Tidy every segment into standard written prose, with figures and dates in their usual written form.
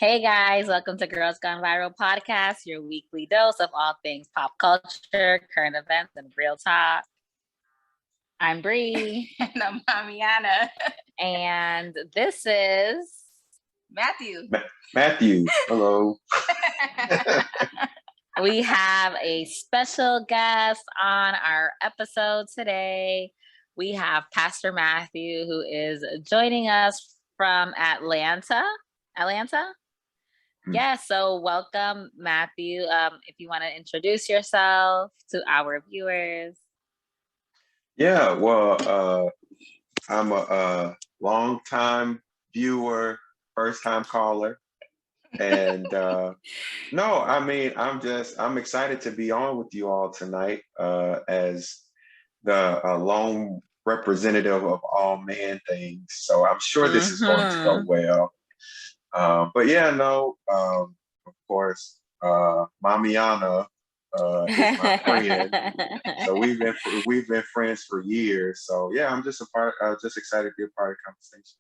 Hey guys, welcome to Girls Gone Viral podcast, your weekly dose of all things pop culture, current events, and real talk. I'm Bree. And I'm Mamiana. And this is Matthew. Matthew, hello. We have a special guest on our episode today. We have Pastor Matthew, who is joining us from Atlanta. Yeah, so welcome, Matthew. If you want to introduce yourself to our viewers. Yeah, well, I'm a long-time viewer, first-time caller. And I'm excited to be on with you all tonight as the lone representative of all man things. So I'm sure this is going to go well. Of course, Mamiana is my friend. So we've been friends for years. So yeah, I'm just excited to be a part of the conversation.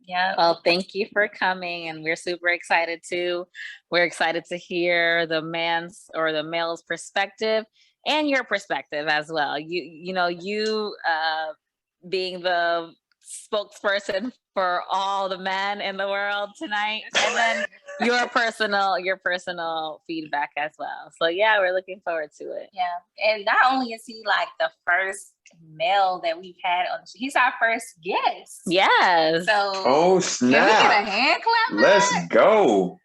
Yeah. Well, thank you for coming, and we're super excited too. We're excited to hear the male's perspective and your perspective as well. You being the spokesperson for all the men in the world tonight, and then your personal feedback as well. So yeah, we're looking forward to it. Yeah, and not only is he like the first male that we've had on, he's our first guest. Yes. So snap! Can we get a hand clap? Let's go.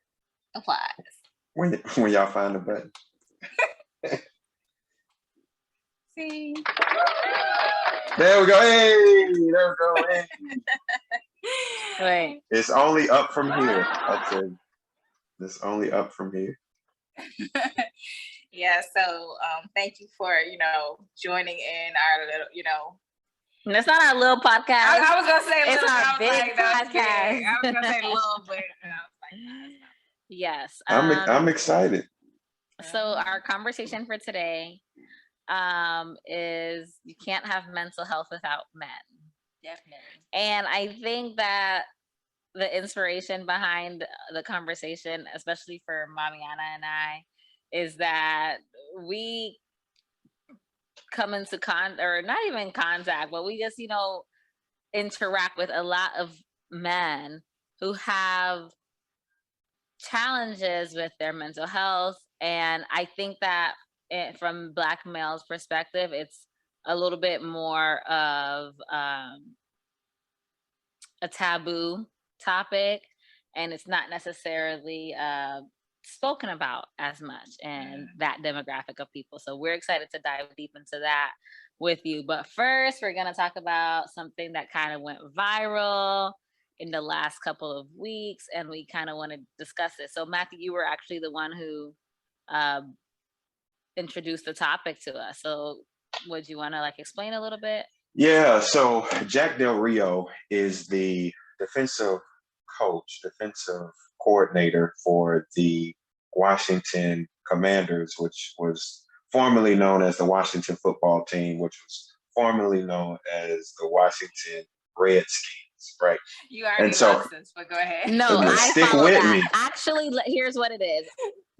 Applause. When y'all find the button. See. There we go. Hey, there we go. Hey. Right. It's only up from here. It's only up from here. Yeah. So, thank you for joining in our little It's not our little podcast. I was gonna say it's our big podcast. I was gonna say a little bit. And I was like, yes. I'm excited. So our conversation for today is you can't have mental health without men. Definitely. And I think that the inspiration behind the conversation, especially for Mamiana and I, is that we come into not even contact, but we just, interact with a lot of men who have challenges with their mental health. And I think that from Black males' perspective, it's a little bit more of a taboo topic, and it's not necessarily spoken about as much in that demographic of people. So we're excited to dive deep into that with you. But first, we're going to talk about something that kind of went viral in the last couple of weeks, and we kind of want to discuss it. So Matthew, you were actually the one who introduced the topic to us. So would you want to explain a little bit? Yeah, so Jack Del Rio is the defensive coordinator for the Washington Commanders, which was formerly known as the Washington football team, which was formerly known as the Washington Redskins, right? You already lost this, but go ahead. No, I stick with that. me. Actually, here's what it is.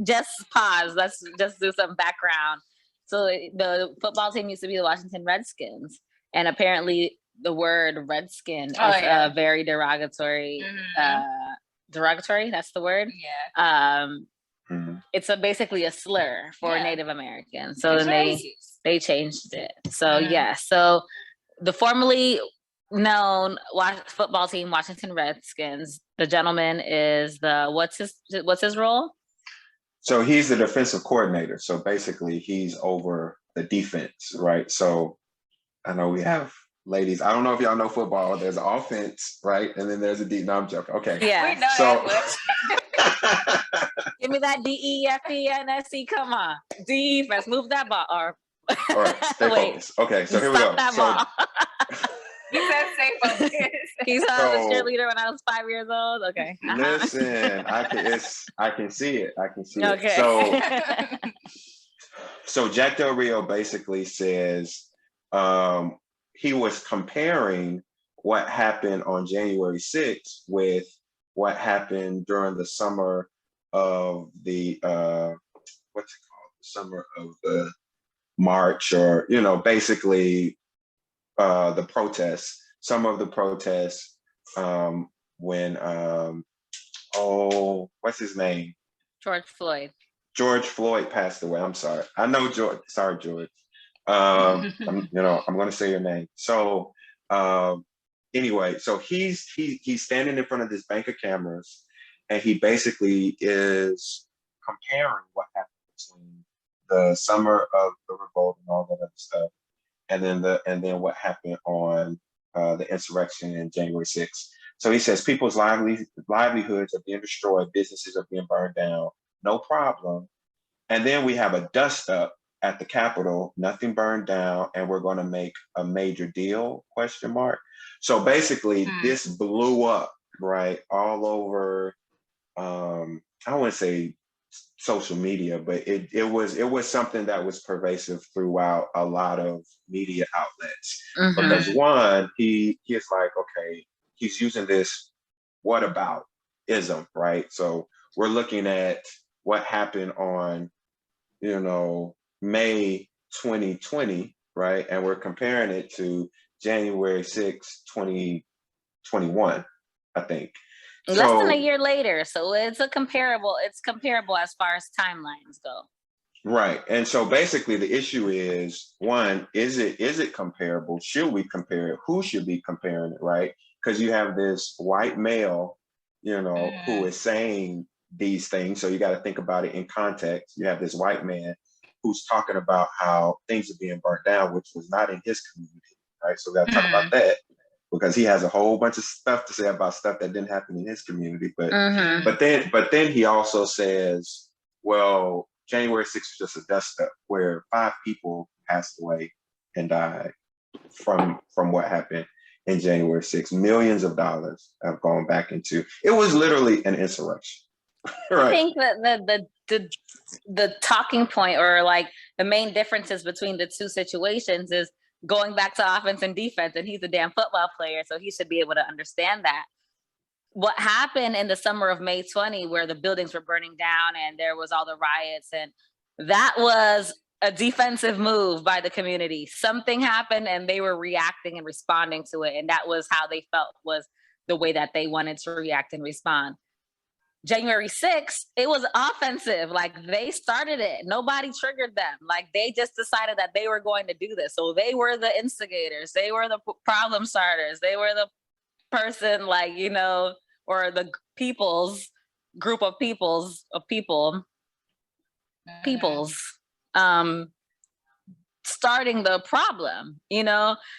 Just pause. Let's just do some background. So the football team used to be the Washington Redskins, and apparently the word redskin is a very derogatory. Derogatory, that's the word. Yeah. It's basically a slur for Native Americans. So then they changed it. So so the formerly known football team, Washington Redskins, the gentleman is what's his role? So he's the defensive coordinator. So basically he's over the defense, right? So I know we have ladies. I don't know if y'all know football. There's an offense, right? And then there's a D. No, I'm joking. Okay. Yeah. We know that much. Give me that DEFENSE. Come on. Defense. Move that ball. All right. Stay focused. Okay. So here we go. You said stay focused. He's a cheerleader when I was 5 years old. Okay. Listen, I can see it. Okay. So Jack Del Rio basically says he was comparing what happened on January 6th with what happened during the summer of the what's it called? The summer of the march, or basically the protests. Some of the protests when what's his name? George Floyd. George Floyd passed away. I'm sorry. I know George. Sorry, George. I'm going to say your name. So anyway, so he's standing in front of this bank of cameras, and he basically is comparing what happened between the summer of the revolt and all that other stuff, and then what happened on the insurrection in January 6th. So he says people's livelihoods are being destroyed, businesses are being burned down, no problem. And then we have a dust up at the Capitol, nothing burned down, and we're going to make a major deal, ? So basically this blew up, right, all over, I don't want to say social media, but it was something that was pervasive throughout a lot of media outlets. Because one, he is like, okay, he's using this whataboutism, right? So we're looking at what happened on, May 2020, right? And we're comparing it to January 6, 2021, I think. Less than a year later. So it's comparable as far as timelines go. Right. And so basically the issue is, one, is it comparable? Should we compare it? Who should be comparing it, right? Because you have this white male, who is saying these things. So you got to think about it in context. You have this white man who's talking about how things are being burnt down, which was not in his community, right? So we got to talk about that, because he has a whole bunch of stuff to say about stuff that didn't happen in his community. But then he also says, well, January 6th was just a dust up, where 5 people passed away and died from what happened in January 6th. Millions of dollars have gone back into it. Was literally an insurrection. Right. I think that the talking point, or like the main differences between the two situations, is going back to offense and defense, and he's a damn football player, so he should be able to understand that. What happened in the summer of May 20, where the buildings were burning down and there was all the riots, and that was a defensive move by the community. Something happened and they were reacting and responding to it, and that was how they felt was the way that they wanted to react and respond. January 6th, it was offensive. Like, they started it. Nobody triggered them. Like, they just decided that they were going to do this. So they were the instigators. They were the problem starters. They were the person, like, or the group of people, starting the problem,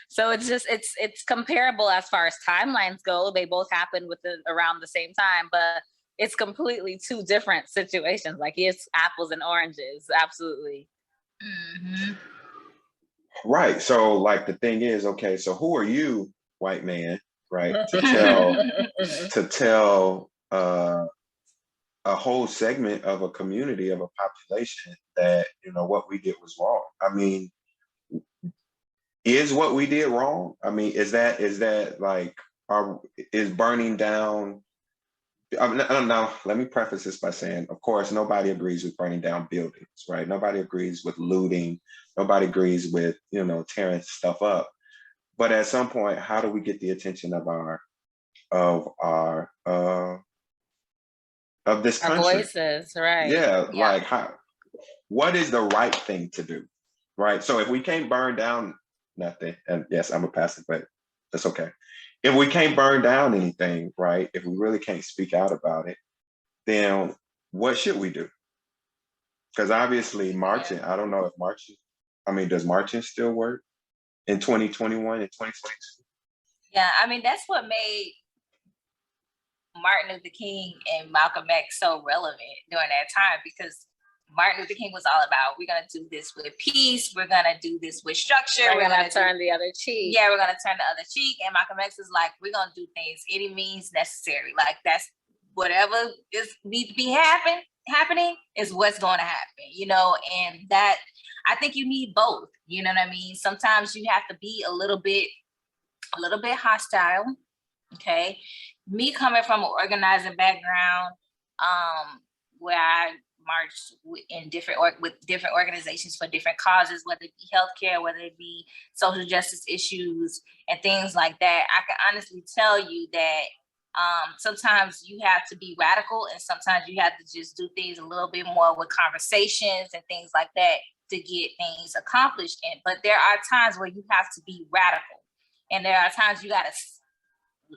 So it's comparable as far as timelines go. They both happened around the same time, but it's completely two different situations. Like, it's apples and oranges. Absolutely. Right. So, like, the thing is, okay, so who are you, white man, right, to tell a whole segment of a community, of a population, that what we did was wrong? I mean, is what we did wrong? I mean, is that like, is burning down? Now, let me preface this by saying, of course, nobody agrees with burning down buildings, right? Nobody agrees with looting. Nobody agrees with, tearing stuff up. But at some point, how do we get the attention of this country? Our voices, right? Yeah, like, what is the right thing to do, right? So if we can't burn down nothing, and yes, I'm a pastor, but that's okay. If we can't burn down anything, right? If we really can't speak out about it, then what should we do? Because obviously marching, I don't know if does marching still work in 2021 and 2022? Yeah, that's what made Martin Luther King and Malcolm X so relevant during that time, because Martin Luther King was all about, we're going to do this with peace. We're going to do this with structure. We're going to turn the other cheek. Yeah, we're going to turn the other cheek. And Malcolm X is like, we're going to do things any means necessary. Like, that's whatever needs to be happening is what's going to happen, and that, I think you need both. You know what I mean? Sometimes you have to be a little bit hostile. Okay. me coming from an organizing background, where I marched with different organizations for different causes, whether it be healthcare, whether it be social justice issues and things like that, I can honestly tell you that sometimes you have to be radical, and sometimes you have to just do things a little bit more with conversations and things like that to get things accomplished. But there are times where you have to be radical, and there are times you got to,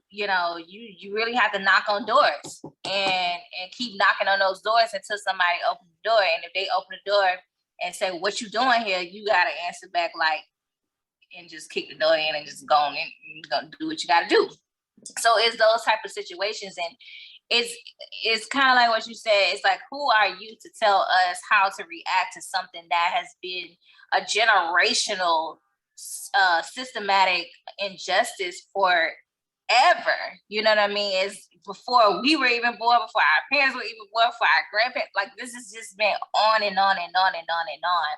you really have to knock on doors and keep knocking on those doors until somebody opens the door. And if they open the door and say, "What you doing here?" you got to answer back and just kick the door in and just go on and you're gonna do what you got to do. So it's those type of situations, and it's kind of like what you said. It's like, who are you to tell us how to react to something that has been a generational, systematic injustice forever? You know what I mean? It's before we were even born, before our parents were even born, before our grandparents. Like, this has just been on and on and on and on and on,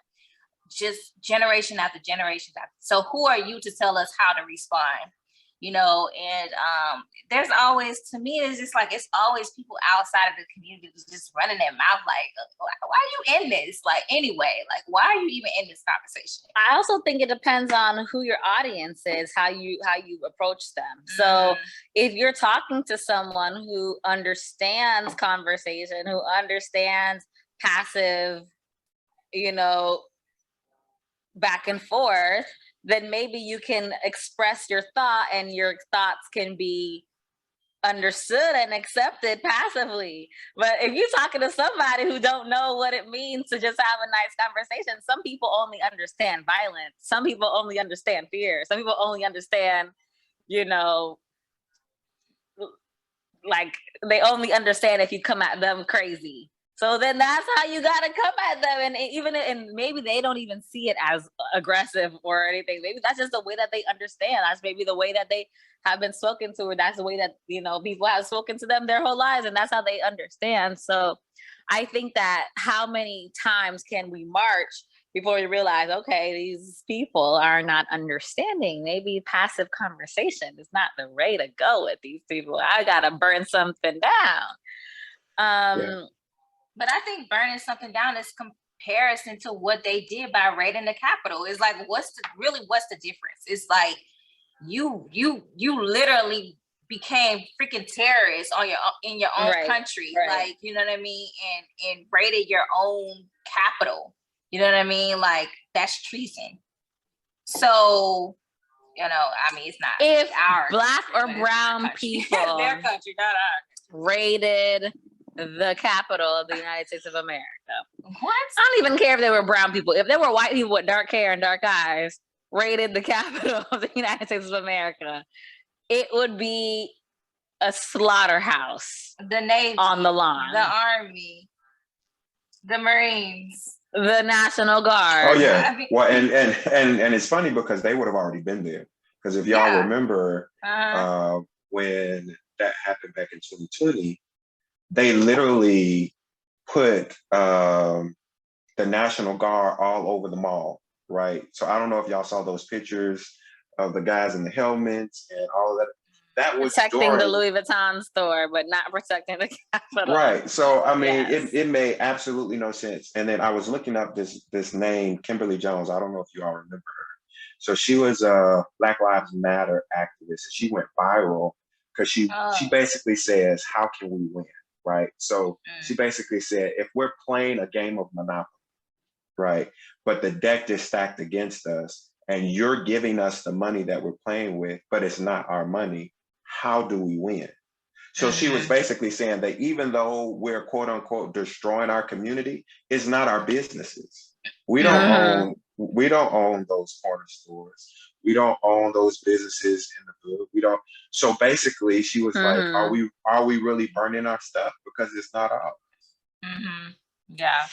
just generation after generation after. So who are you to tell us how to respond? And there's always, to me, it's just like, it's always people outside of the community who's just running their mouth like, why are you in this? Like, anyway, like, why are you even in this conversation? I also think it depends on who your audience is, how you approach them. So if you're talking to someone who understands conversation, who understands passive, back and forth, then maybe you can express your thought and your thoughts can be understood and accepted passively. But if you're talking to somebody who don't know what it means to just have a nice conversation, some people only understand violence. Some people only understand fear. Some people only understand, like, they only understand if you come at them crazy. So then that's how you got to come at them. And maybe they don't even see it as aggressive or anything. Maybe that's just the way that they understand. That's maybe the way that they have been spoken to, or that's the way that, people have spoken to them their whole lives. And that's how they understand. So I think that how many times can we march before we realize, okay, these people are not understanding. Maybe passive conversation is not the way to go with these people. I got to burn something down. But I think burning something down is comparison to what they did by raiding the Capitol. It's like, what's the difference? It's like you literally became freaking terrorists in your own country, right. Like, you know what I mean, and raided your own capital. You know what I mean? Like, that's treason. So, I mean, it's not. If our Black or brown people, their country, not ours, raided the capital of the United States of America. What? I don't even care if they were brown people. If there were white people with dark hair and dark eyes raided the capital of the United States of America, it would be a slaughterhouse. The Navy, on the line, the Army, the Marines, the National Guard. Oh yeah. Well, and it's funny because they would have already been there. Because if y'all remember, when that happened back in 2020. They literally put the National Guard all over the mall, right? So I don't know if y'all saw those pictures of the guys in the helmets and all of that. That was protecting the Louis Vuitton store, but not protecting the Capitol. Right. So I mean, it made absolutely no sense. And then I was looking up this name, Kimberly Jones. I don't know if you all remember her. So she was a Black Lives Matter activist. She went viral because she basically says, "How can we win?" Right. So she basically said, if we're playing a game of Monopoly, right, but the deck is stacked against us and you're giving us the money that we're playing with, but it's not our money, how do we win? So she was basically saying that even though we're quote unquote destroying our community, it's not our businesses. We don't own those corner stores. We don't own those businesses in the hood. We don't. So basically, she was like, "Are we really burning our stuff because it's not ours?" Yeah.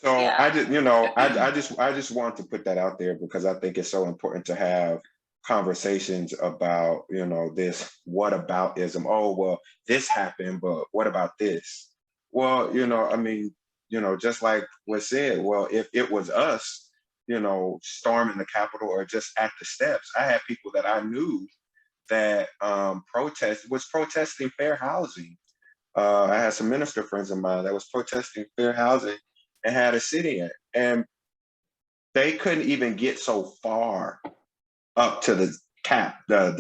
So I just, I just want to put that out there because I think it's so important to have conversations about, this whataboutism. Oh, well, this happened, but what about this? Well, I mean, just like was said, well, if it was us, storming the Capitol or just at the steps, I had people that I knew that was protesting fair housing. I had some minister friends of mine that was protesting fair housing and had a sit-in, and they couldn't even get so far up to the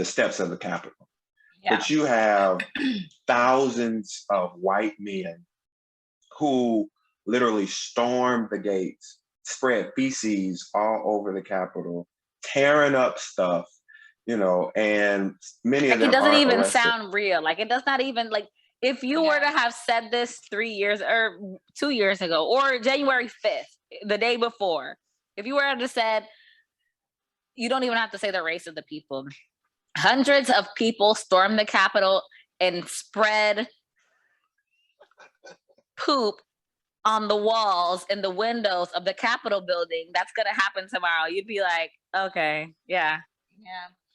steps of the Capitol. Yeah. But you have thousands of white men who literally stormed the gates, spread feces all over the Capitol, tearing up stuff, and many of them it doesn't are even arrested. sound real. Like, it does not even, like, if you were to have said this 3 years or 2 years ago, or January 5th, the day before, if you were to said, you don't even have to say the race of the people. Hundreds of people stormed the Capitol and spread poop on the walls and the windows of the Capitol building. That's going to happen tomorrow. You'd be like, okay, yeah.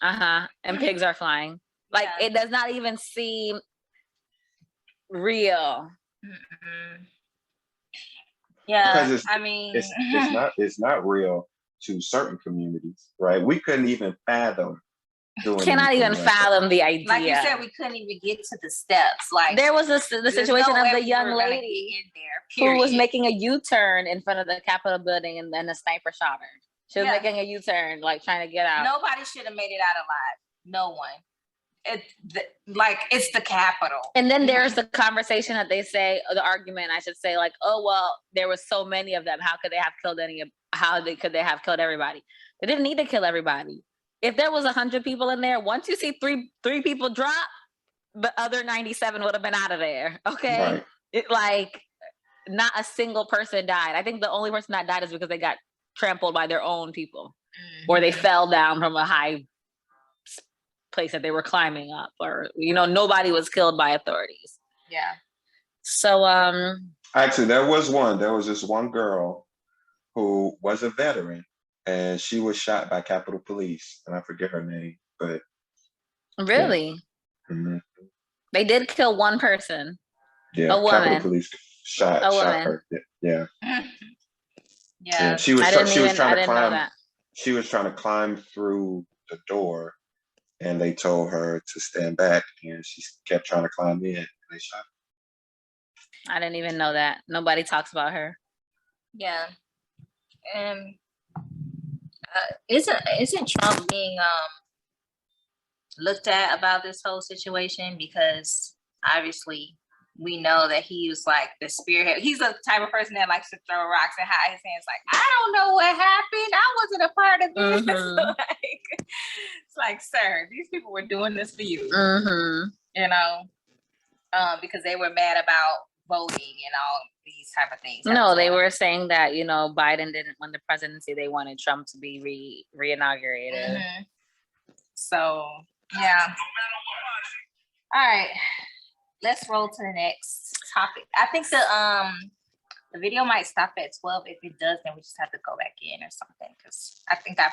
Yeah. And pigs are flying. Like, it does not even seem real. Mm-mm. Yeah, Because it's not real to certain communities, right? We couldn't even fathom doing Cannot even anything like fathom that. the idea. Like you said, we couldn't even get to the steps. Like, there was the situation no of way the we young were gonna lady get in there, who was period. making a U-turn in front of the Capitol building, and then a sniper shot her. She was making a U-turn, like, trying to get out. Nobody should have made it out alive. No one. It's the Capitol. And then there's the conversation that they say, or the argument, I should say, like, oh, well, there was so many of them. How could they have killed could they have killed everybody? They didn't need to kill everybody. If there was 100 people in there, once you see three people drop, the other 97 would have been out of there. Okay. Right. Not a single person died. I think the only person that died is because they got trampled by their own people, or they fell down from a high place that they were climbing up, or nobody was killed by authorities. Yeah. So actually, there was this one girl who was a veteran, and she was shot by Capitol Police, and I forget her name, but really, they did kill one person. Yeah, a woman. Capitol Police shot her. Yeah. Yeah. She was trying to climb. That. She was trying to climb through the door, and they told her to stand back, and she kept trying to climb in, and they shot her. I didn't even know that. Nobody talks about her. Yeah. And isn't Trump being looked at about this whole situation? Because obviously we know that he was like the spearhead. He's the type of person that likes to throw rocks and hide his hands. Like, I don't know what happened. I wasn't a part of this. It's like, sir, these people were doing this for you. Because they were mad about voting and all these type of things. No, they were saying that Biden didn't win the presidency. They wanted Trump to be re-inaugurated. So yeah. All right. Let's roll to the next topic. I think the video might stop at 12. If it does, then we just have to go back in or something, because I think I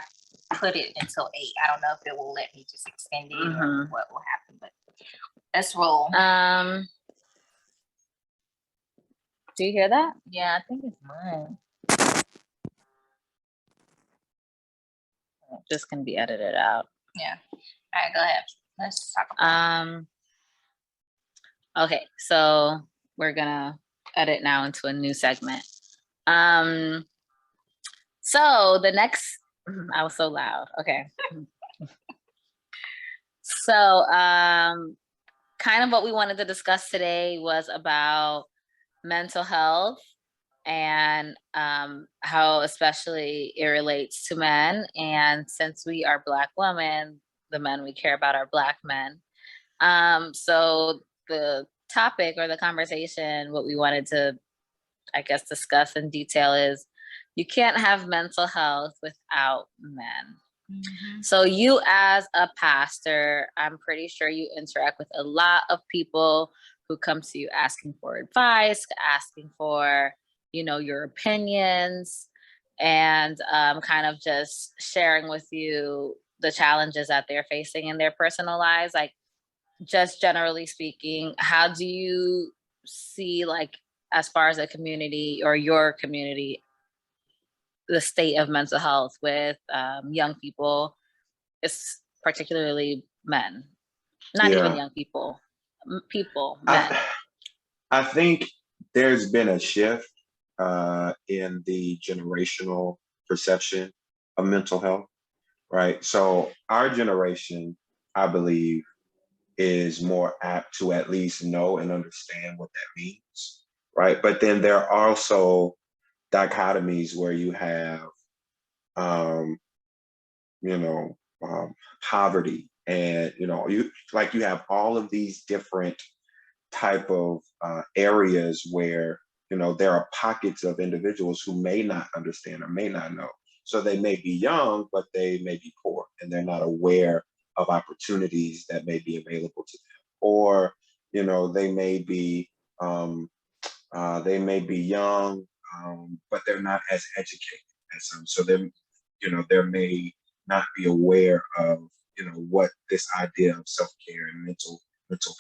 put it until 8. I don't know if it will let me just extend it or what will happen, but let's roll. Do you hear that? Yeah, I think it's mine. This can be edited out. Yeah. All right, go ahead. Let's talk about okay, so we're gonna edit now into a new segment. So the next, I was so loud. Okay. So kind of what we wanted to discuss today was about mental health and how especially it relates to men. And since we are Black women, the men we care about are Black men. So the topic or the conversation, what we wanted to, I guess, discuss in detail is you can't have mental health without men. So you as a pastor, I'm pretty sure you interact with a lot of people who come to you asking for advice, asking for, your opinions, and kind of just sharing with you the challenges that they're facing in their personal lives. Like, just generally speaking, how do you see, like, as far as a community or your community, the state of mental health with young people, particularly men? Not even young people, men. I think there's been a shift in the generational perception of mental health, right? So our generation, I believe, is more apt to at least know and understand what that means, right? But then there are also dichotomies where you have, um, you know, poverty, and you have all of these different type of areas where there are pockets of individuals who may not understand or may not know. So they may be young, but they may be poor, and they're not aware of opportunities that may be available to them. Or they may be young, but they're not as educated as some. So they may not be aware of what this idea of self-care and mental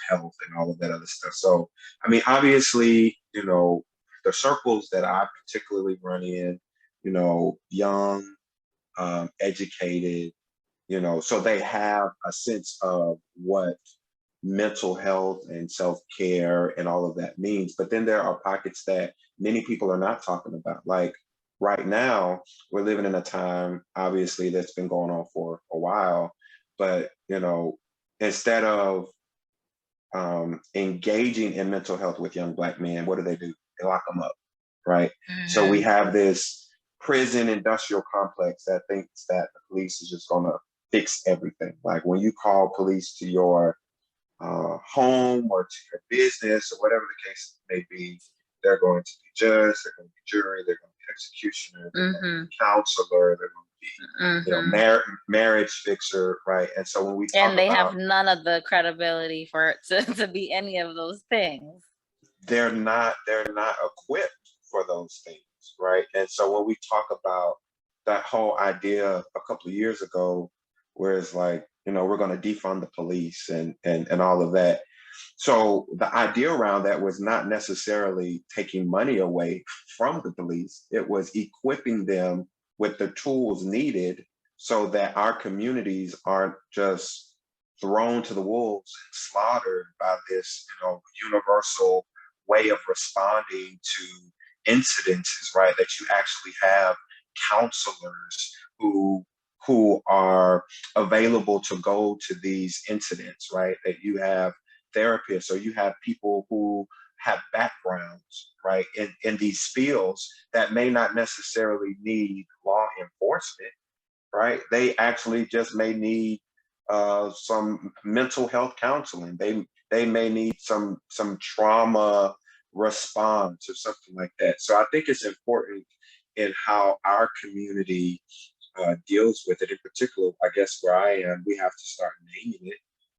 health and all of that other stuff. So I mean, obviously, the circles that I particularly run in, young, educated, so they have a sense of what mental health and self-care and all of that means. But then there are pockets that many people are not talking about. Like right now, we're living in a time, obviously, that's been going on for a while, but instead of engaging in mental health with young Black men, what do? They lock them up, right? Mm-hmm. So we have this prison industrial complex that thinks that the police is just gonna fix everything. Like when you call police to your home or to your business or whatever the case may be, they're going to be judge, they're going to be jury, they're going to be executioner, they're going to be counselor, they're going to be marriage fixer, right? And so when we talk and they have none of the credibility for it to be any of those things. They're not equipped for those things, right? And so when we talk about that whole idea a couple of years ago, where it's like, we're going to defund the police and all of that. So the idea around that was not necessarily taking money away from the police. It was equipping them with the tools needed so that our communities aren't just thrown to the wolves and slaughtered by this, universal way of responding to incidences, right? That you actually have counselors who are available to go to these incidents, right? That you have therapists, or you have people who have backgrounds, right, in these fields that may not necessarily need law enforcement, right? They actually just may need some mental health counseling. They may need some trauma response or something like that. So I think it's important in how our community deals with it. In particular, I guess where I am, we have to start naming it,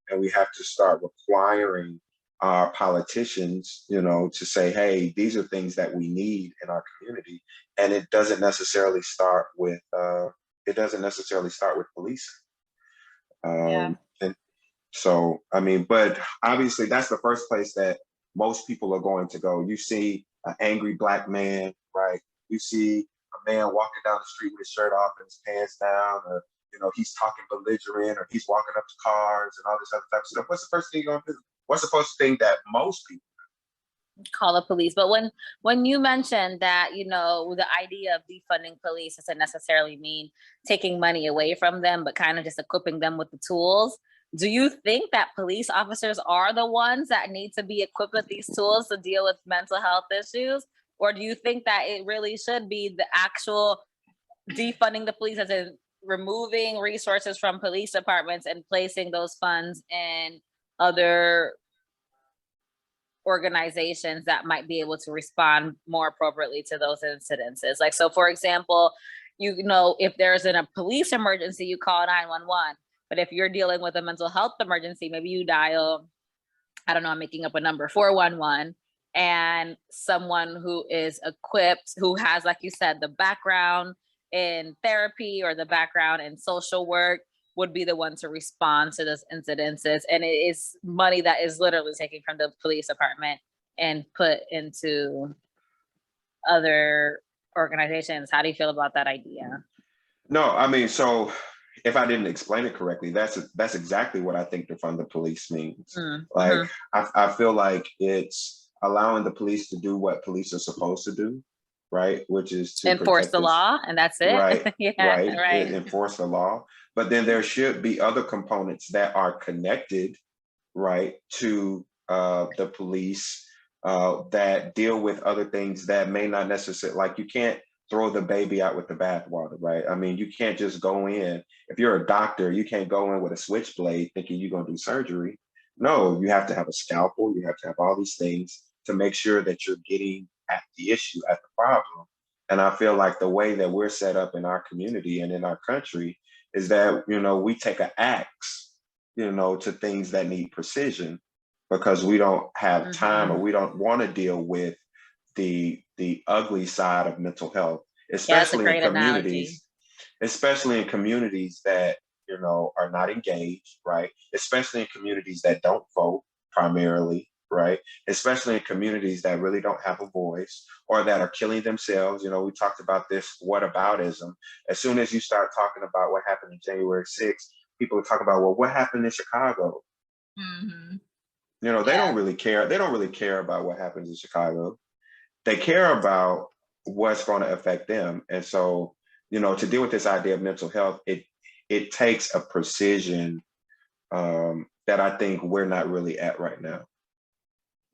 and we have to start requiring our politicians, to say, hey, these are things that we need in our community, and it doesn't necessarily start with policing. And so, I mean, but obviously, that's the first place that most people are going to go. You see an angry Black man, right? You see a man walking down the street with his shirt off and his pants down, or he's talking belligerent, or he's walking up to cars and all this other type of stuff. What's the first thing you're gonna do? What's the first thing that most people call the police? But when you mentioned that, the idea of defunding police doesn't necessarily mean taking money away from them, but kind of just equipping them with the tools. Do you think that police officers are the ones that need to be equipped with these tools to deal with mental health issues? Or do you think that it really should be the actual defunding the police, as in removing resources from police departments and placing those funds in other organizations that might be able to respond more appropriately to those incidences? Like, so for example, if there's a police emergency, you call 911. But if you're dealing with a mental health emergency, maybe you dial, I don't know, I'm making up a number, 411, and someone who is equipped, who has, like you said, the background in therapy or the background in social work, would be the one to respond to those incidences. And it is money that is literally taken from the police department and put into other organizations. How do you feel about that idea? No, I mean, so if I didn't explain it correctly, that's exactly what I think defund the police means. Mm-hmm. Like, I feel like it's allowing the police to do what police are supposed to do, right? Which is to Enforce the law, and that's it. Right, Yeah, right. right. Enforce the law. But then there should be other components that are connected, right, to the police that deal with other things that may not necessarily, like, you can't throw the baby out with the bathwater, right? I mean, you can't just go in. If you're a doctor, you can't go in with a switchblade thinking you're going to do surgery. No, you have to have a scalpel. You have to have all these things to make sure that you're getting at the issue, at the problem. And I feel like the way that we're set up in our community and in our country is that, we take an axe, to things that need precision, because we don't have time, or we don't want to deal with the ugly side of mental health, especially in communities, that are not engaged, right? Especially in communities that don't vote primarily, right? Especially in communities that really don't have a voice, or that are killing themselves. We talked about this whataboutism. As soon as you start talking about what happened in January 6th, people talk about, well, what happened in Chicago? They don't really care. They don't really care about what happens in Chicago. They care about what's going to affect them. And so, to deal with this idea of mental health, it takes a precision that I think we're not really at right now.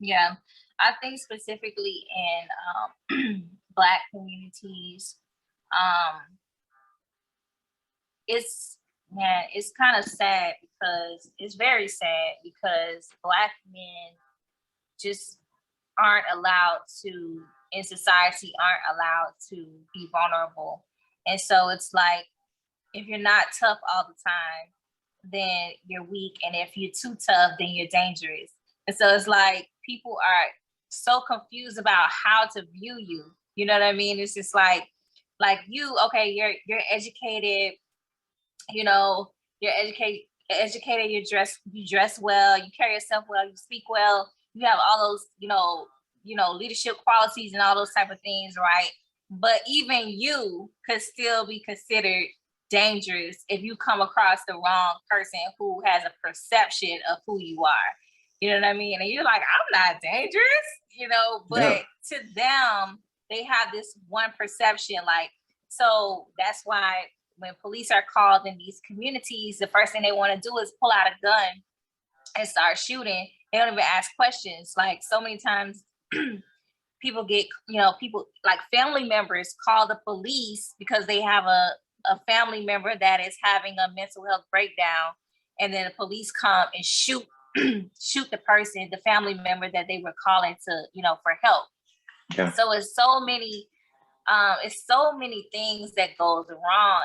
Yeah, I think specifically in Black communities, it's kind of sad, because it's very sad, because Black men just aren't allowed to, in society, aren't allowed to be vulnerable. And so it's like, if you're not tough all the time, then you're weak. And if you're too tough, then you're dangerous. And so it's like, people are so confused about how to view you. You know what I mean? It's just like you, okay, you're educated, you're educated, you dress well, you carry yourself well, you speak well, you have all those, leadership qualities and all those type of things, right? But even you could still be considered dangerous if you come across the wrong person who has a perception of who you are. You know what I mean? And you're like, I'm not dangerous, but to them, they have this one perception. Like, so that's why when police are called in these communities, the first thing they want to do is pull out a gun and start shooting. They don't even ask questions. Like, so many times people get, people like family members call the police because they have a family member that is having a mental health breakdown, and then the police come and shoot the person, the family member that they were calling to, for help. Yeah. So it's so many things that goes wrong,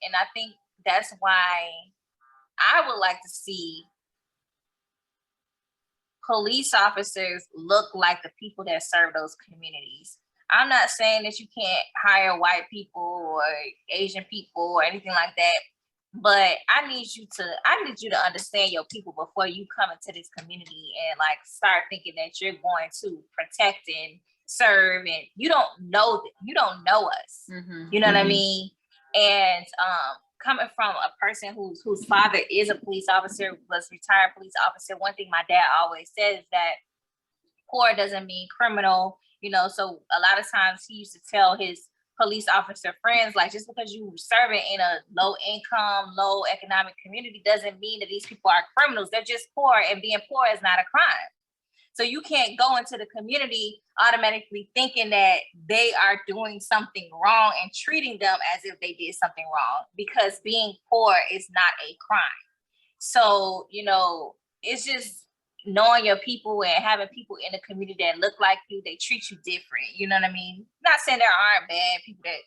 and I think that's why I would like to see police officers look like the people that serve those communities. I'm not saying that you can't hire white people or Asian people or anything like that, but I need you to understand your people before you come into this community and like start thinking that you're going to protect and serve, and you don't know us. You know what I mean? And coming from a person whose father is a police officer, was retired police officer, one thing my dad always says is that poor doesn't mean criminal. So a lot of times he used to tell his police officer friends, like, just because you serving in a low income, low economic community doesn't mean that these people are criminals. They're just poor, and being poor is not a crime. So you can't go into the community automatically thinking that they are doing something wrong and treating them as if they did something wrong, because being poor is not a crime. So, it's just knowing your people and having people in the community that look like you, they treat you different. You know what I mean? Not saying there aren't bad people that,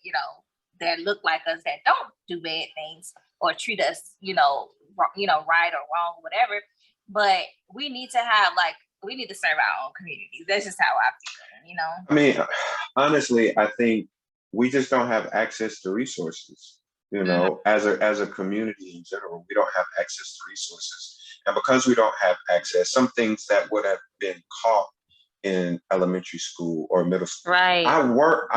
that look like us that don't do bad things or treat us, right or wrong, or whatever. But we need to serve our own communities. That's just how I feel, I mean, honestly, I think we just don't have access to resources, as a community in general. We don't have access to resources. And because we don't have access, some things that would have been taught in elementary school or middle school. Right. I work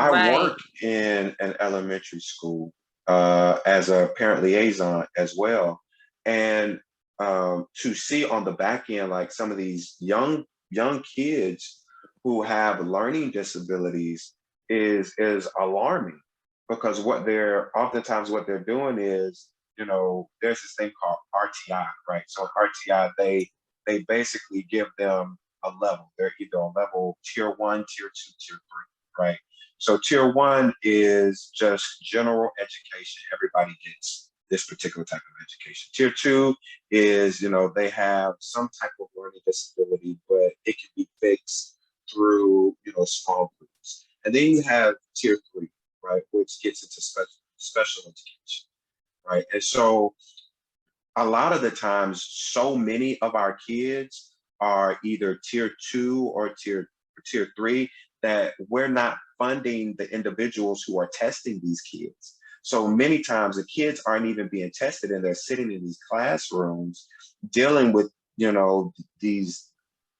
in an elementary school, as a parent liaison as well. And to see on the back end, like some of these young kids who have learning disabilities is alarming, because oftentimes what they're doing is, there's this thing called RTI, right? So RTI, they basically give them a level. They're either on level tier 1, tier 2, tier 3, right? So tier 1 is just general education. Everybody gets this particular type of education. Tier 2 is, they have some type of learning disability, but it can be fixed through, small groups. And then you have tier 3, right, which gets into special education, right? And so a lot of the times, so many of our kids are either tier 2 or tier 3, that we're not funding the individuals who are testing these kids. So many times the kids aren't even being tested, and they're sitting in these classrooms dealing with, these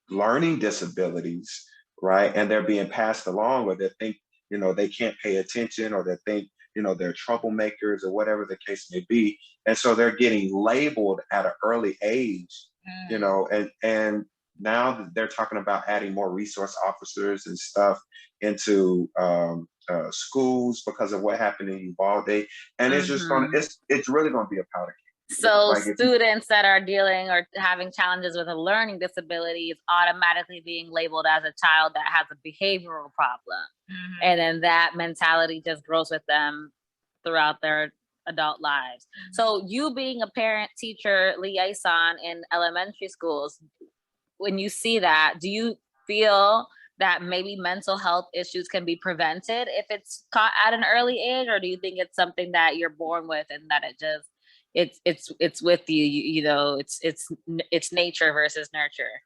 learning disabilities, right? And they're being passed along, or they think, they can't pay attention, or they think, they're troublemakers, or whatever the case may be. And so they're getting labeled at an early age, and now they're talking about adding more resource officers and stuff into schools because of what happened in Uvalde. And it's just it's really going to be a powder keg. So like students that are dealing or having challenges with a learning disability is automatically being labeled as a child that has a behavioral problem. And then that mentality just grows with them throughout their adult lives. So you being a parent teacher liaison in elementary schools, when you see that, do you feel that maybe mental health issues can be prevented if it's caught at an early age? Or do you think it's something that you're born with and that it just it's with you, it's nature versus nurture?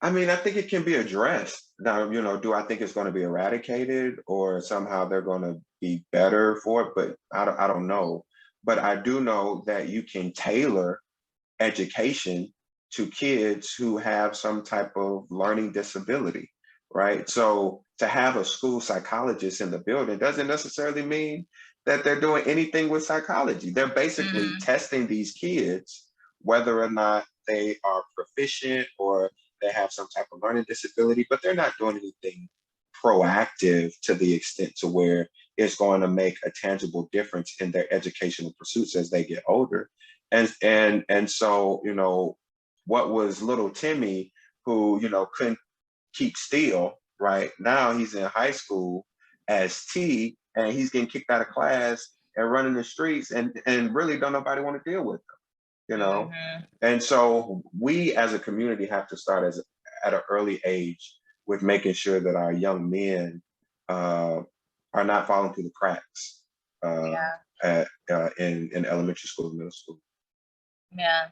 I mean, I think it can be addressed. Now, do I think it's going to be eradicated or somehow they're going to be better for it? But I don't know. But I do know that you can tailor education to kids who have some type of learning disability, right? So to have a school psychologist in the building doesn't necessarily mean that they're doing anything with psychology. They're basically testing these kids, whether or not they are proficient or they have some type of learning disability, but they're not doing anything proactive to the extent to where it's going to make a tangible difference in their educational pursuits as they get older. And so, what was little Timmy, who, couldn't keep still, right? Now he's in high school as T, and he's getting kicked out of class and running the streets, and really don't nobody want to deal with him, And so we as a community have to start at an early age with making sure that our young men are not falling through the cracks in elementary school and middle school. Yeah.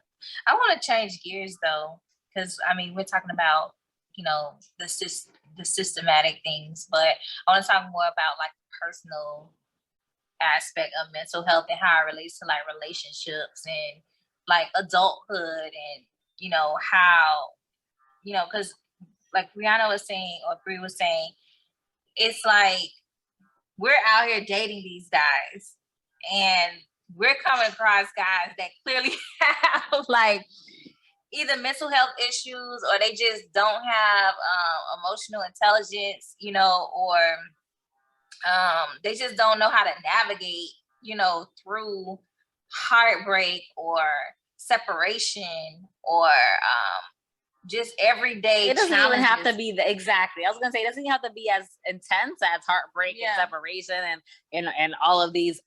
I want to change gears though, because we're talking about, the systematic things, but I want to talk more about like the personal aspect of mental health and how it relates to like relationships and like adulthood, and how, because like Brianna was saying, or Brie was saying, it's like we're out here dating these guys, and we're coming across guys that clearly have like either mental health issues, or they just don't have emotional intelligence, or they just don't know how to navigate, through heartbreak or separation or just everyday. It doesn't challenges. even have to be exactly. I was gonna say, it doesn't have to be as intense as heartbreak and separation and all of these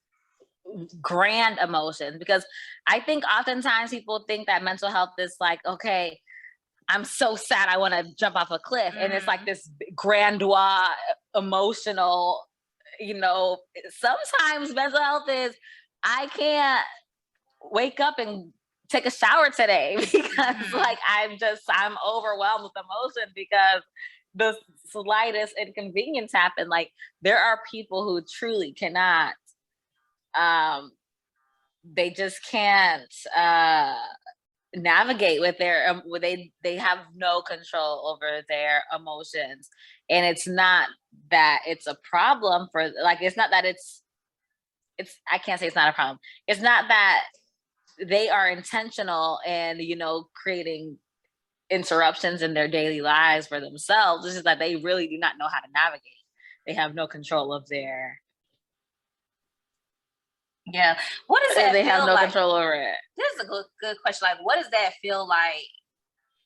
grand emotions, because I think oftentimes people think that mental health is like, okay, I'm so sad, I want to jump off a cliff, and it's like this grandeur emotional, sometimes mental health is, I can't wake up and take a shower today because like I'm overwhelmed with emotion because the slightest inconvenience happened. Like there are people who truly cannot, they just can't navigate with their they have no control over their emotions. And it's not that it's a problem for, like, it's not that it's I can't say it's not a problem. It's not that they are intentional and, you know, creating interruptions in their daily lives for themselves. It's just that they really do not know how to navigate. They have no control of their. Yeah. What does that They feel have no like? control over it. This is a good question. Like, what does that feel like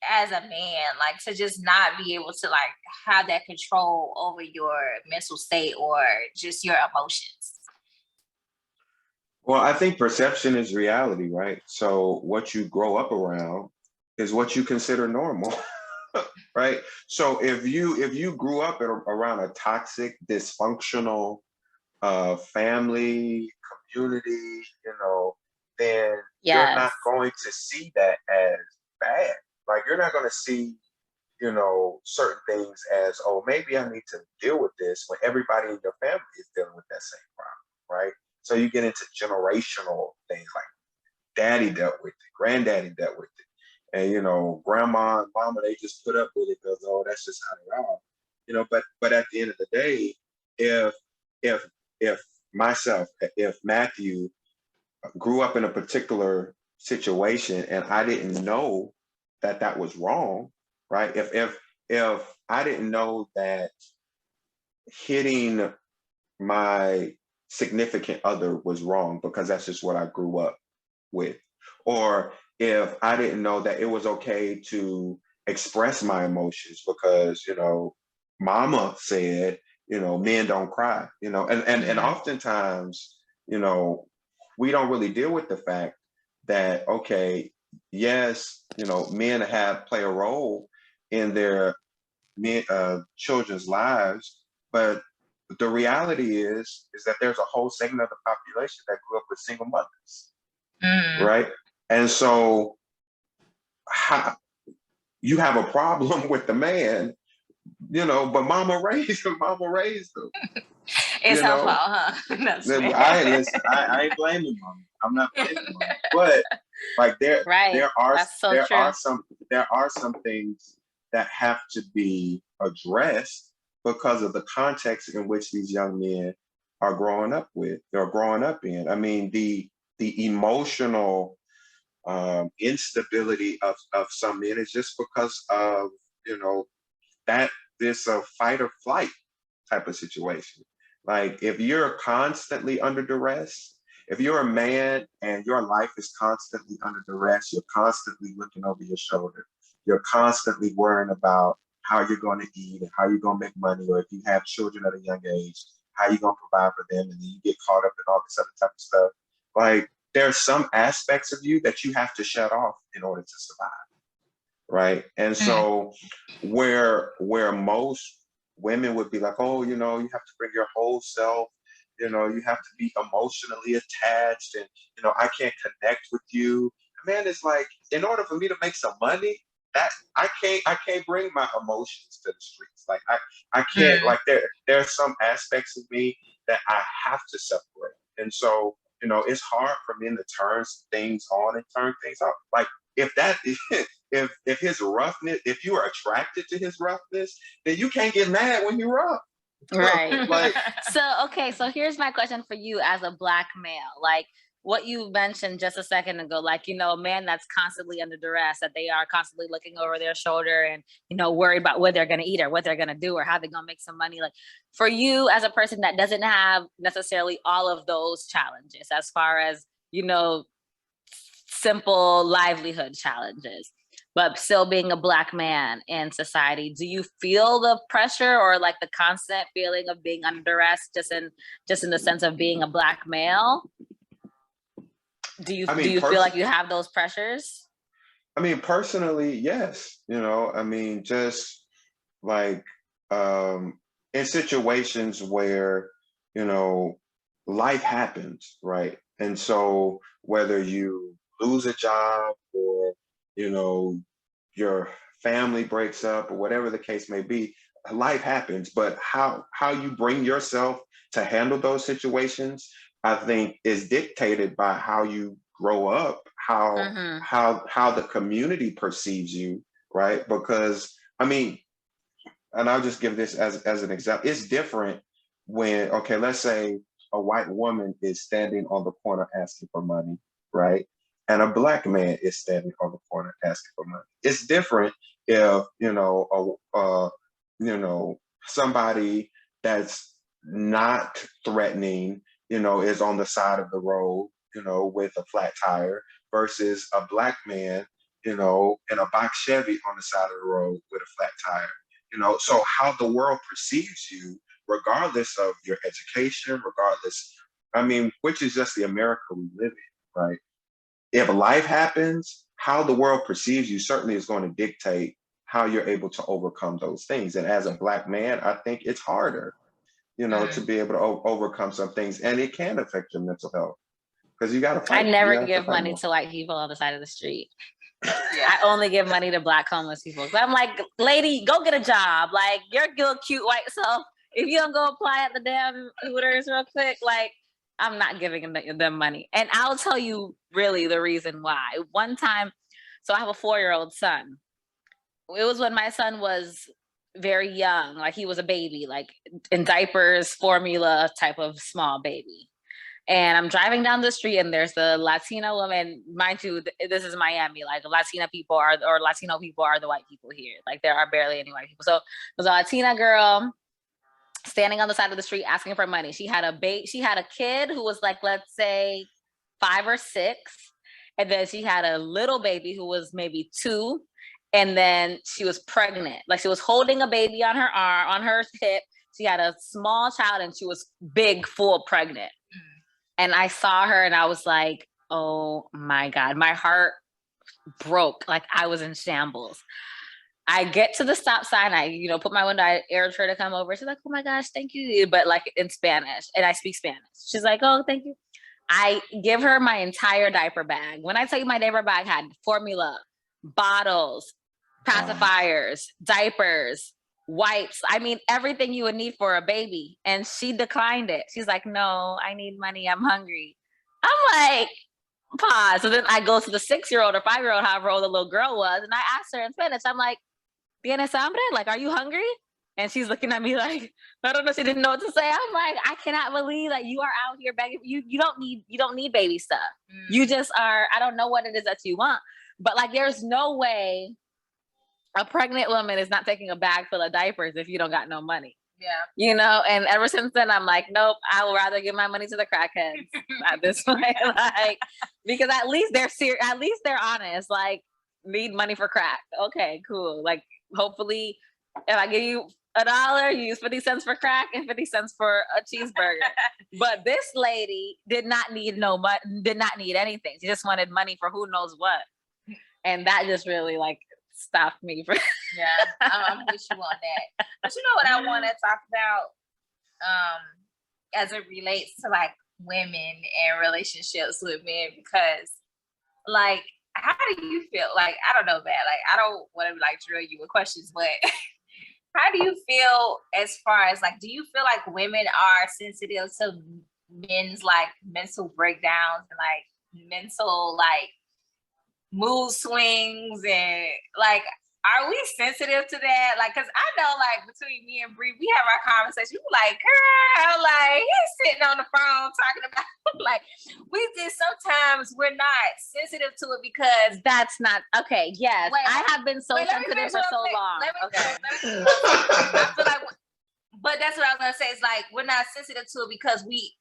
as a man? Like, to just not be able to like have that control over your mental state or just your emotions. Well, I think perception is reality, right? So what you grow up around is what you consider normal. Right. So if you grew up around a toxic, dysfunctional family, community, you know, then you're not Yes. going to see that as bad. Like you're not going to see, you know, certain things as, oh, maybe I need to deal with this when everybody in your family is dealing with that same problem, right? So you get into generational things like daddy dealt with it, granddaddy dealt with it. And you know, grandma and mama, they just put up with it because, oh, that's just how they are. You know, but at the end of the day, if if if if Matthew grew up in a particular situation and I didn't know that that was wrong, right? If I didn't know that hitting my significant other was wrong because that's just what I grew up with, or if I didn't know that it was okay to express my emotions because, you know, mama said, you know, men don't cry, you know, and oftentimes, you know, we don't really deal with the fact that, okay, yes, you know, men play a role in their children's lives, but the reality is that there's a whole segment of the population that grew up with single mothers, right? And so you have a problem with the man, you know, but mama raised him. It's her fault, huh? I ain't blaming mama. I'm not blaming mama. But like there are some things that have to be addressed because of the context in which these young men are growing up in. I mean, the emotional instability of some men is just because of, you know, that this a fight or flight type of situation. Like if you're constantly under duress, if you're a man and your life is constantly under duress, you're constantly looking over your shoulder, you're constantly worrying about how you're going to eat and how you're going to make money, or if you have children at a young age, how you're going to provide for them, and then you get caught up in all this other type of stuff. Like there's some aspects of you that you have to shut off in order to survive, right? And so where most women would be like, oh, you know, you have to bring your whole self, you know, you have to be emotionally attached, and you know, I can't connect with you. Man, it's like, in order for me to make some money, that I can't bring my emotions to the streets. Like I can't, like there are some aspects of me that I have to separate. And so, you know, it's hard for men to turn things on and turn things off. Like if that if his roughness, if you are attracted to his roughness, then you can't get mad when you're rough. Right. Like, so here's my question for you as a Black male. Like what you mentioned just a second ago, like, you know, a man that's constantly under duress, that they are constantly looking over their shoulder and, you know, worried about what they're going to eat or what they're going to do or how they're going to make some money. Like for you as a person that doesn't have necessarily all of those challenges, as far as, you know, simple livelihood challenges, but still being a Black man in society, do you feel the pressure or like the constant feeling of being under duress just in the sense of being a Black male? Do you feel like you have those pressures? I mean, personally, yes. You know, I mean, just like in situations where, you know, life happens, right? And so whether you lose a job or, you know, your family breaks up or whatever the case may be, life happens. But how you bring yourself to handle those situations, I think, is dictated by how you grow up, how the community perceives you, right? Because I mean, and I'll just give this as an example. It's different when, okay, let's say a white woman is standing on the corner asking for money, right? And a black man is standing on the corner asking for money. It's different if, somebody that's not threatening, is on the side of the road, with a flat tire versus a black man, in a box Chevy on the side of the road with a flat tire. So how the world perceives you, regardless of your education, which is just the America we live in, right? If life happens, how the world perceives you certainly is going to dictate how you're able to overcome those things. And as a black man, I think it's harder, to be able to overcome some things, and it can affect your mental health because you got to fight. I never give money to white people on the side of the street. I only give money to black homeless people. So I'm like, lady, go get a job. Like, your little cute white self, if you don't go apply at the damn Hooters real quick, like, I'm not giving them money. And I'll tell you really the reason why. One time, so I have a 4-year-old son. It was when my son was very young, like he was a baby, like in diapers, formula type of small baby. And I'm driving down the street and there's the Latina woman. Mind you, this is Miami. Like Latino people are the white people here. Like there are barely any white people. So there's a Latina girl standing on the side of the street asking for money. She had a kid who was like, let's say 5 or 6. And then she had a little baby who was maybe 2. And then she was pregnant. Like she was holding a baby on her arm, on her hip. She had a small child and she was big, full pregnant. And I saw her and I was like, oh my God, my heart broke. Like I was in shambles. I get to the stop sign. I, put my window, I urge her to come over. She's like, oh my gosh, thank you. But like in Spanish, and I speak Spanish. She's like, oh, thank you. I give her my entire diaper bag. When I tell you my diaper bag had formula, bottles, pacifiers, diapers, wipes. I mean, everything you would need for a baby. And she declined it. She's like, no, I need money. I'm hungry. I'm like, pause. So then I go to the 6-year-old or 5-year-old, however old the little girl was. And I asked her in Spanish, I'm like, ¿Tienes hambre? Like, are you hungry? And she's looking at me like, I don't know. She didn't know what to say. I'm like, I cannot believe that you are out here begging. You don't need baby stuff. You just are, I don't know what it is that you want. But like, there's no way a pregnant woman is not taking a bag full of diapers if you don't got no money. Yeah. And ever since then, I'm like, nope, I would rather give my money to the crackheads at this point. Like, because at least they're serious, at least they're honest, like, need money for crack. Okay, cool. Like, hopefully, if I give you $1, you use 50 cents for crack and 50 cents for a cheeseburger. But this lady did not need anything. She just wanted money for who knows what. And that just really like stopped me from I'm with you on that. But you know what I want to talk about as it relates to like women and relationships with men, because like, how do you feel? Like, I don't know, man. Like, I don't want to like drill you with questions, but how do you feel as far as like, do you feel like women are sensitive to men's like mental breakdowns and like mental like mood swings, and like, are we sensitive to that? Like, cause I know like between me and Bree, we have our conversation. We like, girl, like he's sitting on the phone talking about like, we just sometimes we're not sensitive to it because that's not okay. Yes, I have been so sensitive for so long. I feel like. But that's what I was gonna say. Is like we're not sensitive to it because we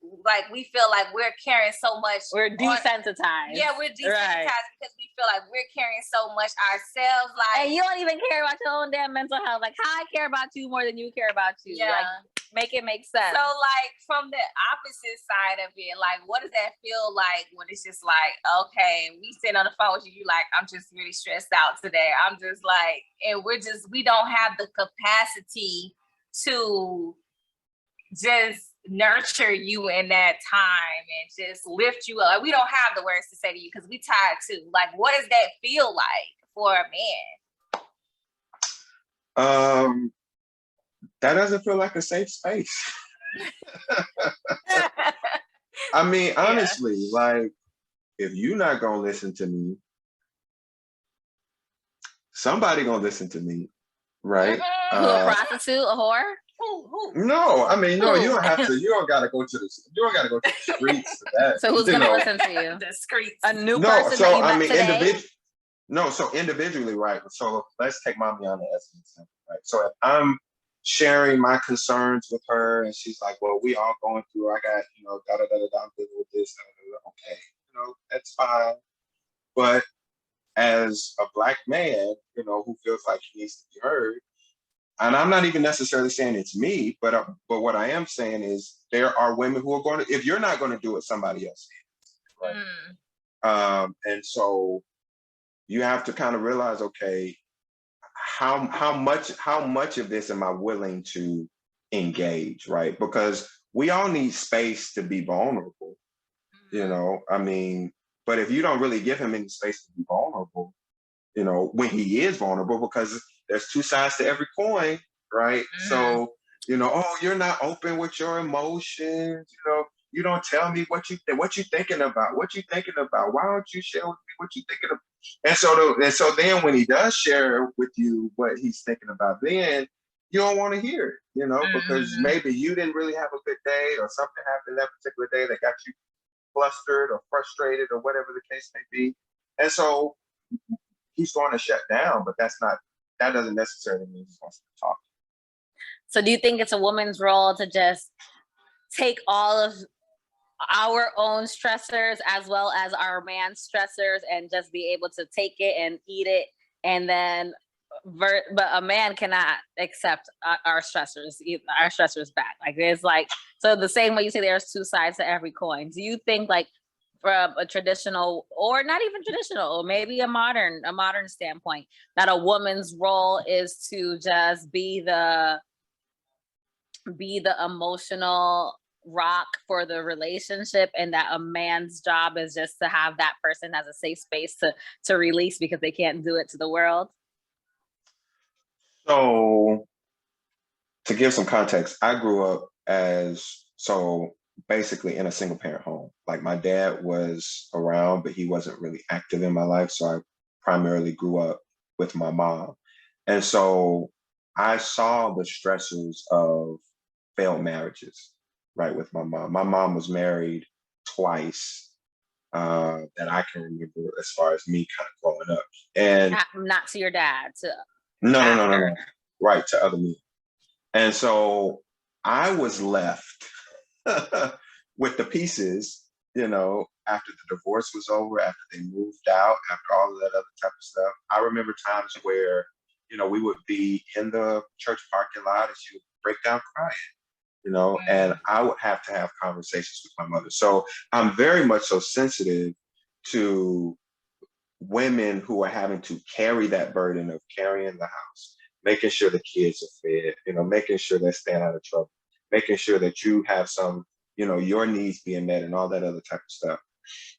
feel like we're carrying so much. We're desensitized. We're desensitized because we feel like we're carrying so much ourselves. Like, and you don't even care about your own damn mental health. Like, how I care about you more than you care about you. Yeah. Like, make it make sense. So, like, from the opposite side of it, like, what does that feel like when it's just like, okay, we sit on the phone with you, like, I'm just really stressed out today. I'm just like, and we don't have the capacity to just nurture you in that time and just lift you up. Like, we don't have the words to say to you because we tired too. Like, what does that feel like for a man? That doesn't feel like a safe space. I mean, honestly, like, if you're not gonna listen to me, somebody gonna listen to me, right? Who, a prostitute, a whore? No, I mean, no, you don't have to. You don't gotta go to the streets for that. So who's gonna listen to you? The streets. A new No, person so that you I met mean, today? so individually, right? So let's take Mamiana as an example, right? So if I'm sharing my concerns with her, and she's like, "Well, we all going through. I got, da da da da. I'm dealing with this. Da, da, da. Okay, that's fine." But as a Black man, who feels like he needs to be heard, and I'm not even necessarily saying it's me, but what I am saying is there are women who are going to. If you're not going to do it, somebody else is, right? And so you have to kind of realize, okay, how much of this am I willing to engage, right? Because we all need space to be vulnerable, I mean, but if you don't really give him any space to be vulnerable, when he is vulnerable, because there's two sides to every coin, right? So, oh, you're not open with your emotions, you don't tell me what you thinking about. Why don't you share with me what you thinking about? And so then when he does share with you what he's thinking about, then you don't want to hear it, because maybe you didn't really have a good day, or something happened that particular day that got you flustered or frustrated or whatever the case may be. And so he's going to shut down, but that doesn't necessarily mean he's going to talk. So do you think it's a woman's role to just take all of our own stressors as well as our man's stressors and just be able to take it and eat it, and then but a man cannot accept our stressors back? Like, there's so the same way you say there's two sides to every coin. Do you think, like, from a traditional, or not even traditional, or maybe a modern standpoint, that a woman's role is to just be the emotional rock for the relationship, and that a man's job is just to have that person as a safe space to release because they can't do it to the world? So to give some context, I grew up basically in a single parent home. Like, my dad was around, but he wasn't really active in my life. So I primarily grew up with my mom. And so I saw the stressors of failed marriages, right, with my mom. My mom was married twice that I can remember, as far as me kind of growing up. And not to your dad, to no. Right, to other men. And so I was left with the pieces, after the divorce was over, after they moved out, after all of that other type of stuff. I remember times where, we would be in the church parking lot and she would break down crying, and I would have to have conversations with my mother. So I'm very much so sensitive to women who are having to carry that burden of carrying the house, making sure the kids are fed, making sure they're staying out of trouble, making sure that you have some, your needs being met, and all that other type of stuff.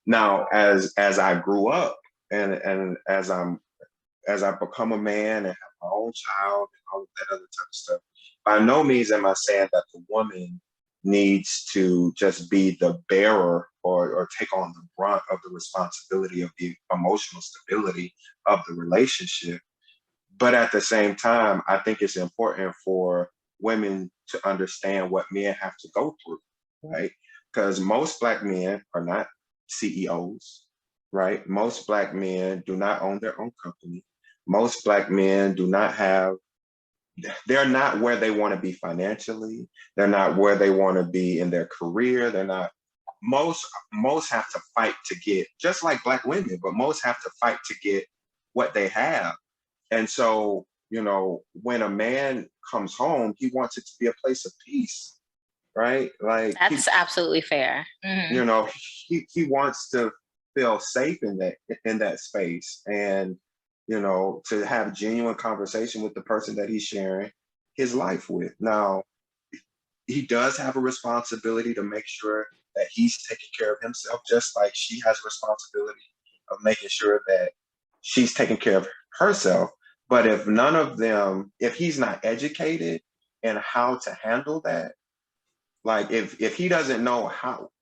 Now, as I grew up, and as I become a man and have my own child and all of that other type of stuff, by no means am I saying that the woman needs to just be the bearer or take on the brunt of the responsibility of the emotional stability of the relationship. But at the same time, I think it's important for women to understand what men have to go through, right? Because most Black men are not CEOs, right? Most Black men do not own their own company. Most Black men they're not where they want to be financially. They're not where they want to be in their career. They're not. Most have to fight to get, just like Black women, but most have to fight to get what they have. And so, when a man comes home, he wants it to be a place of peace, right? Like, that's absolutely fair. He wants to feel safe in that space, and to have genuine conversation with the person that he's sharing his life with. Now, he does have a responsibility to make sure that he's taking care of himself, just like she has a responsibility of making sure that she's taking care of herself. But if he's not educated in how to handle that, like if he doesn't know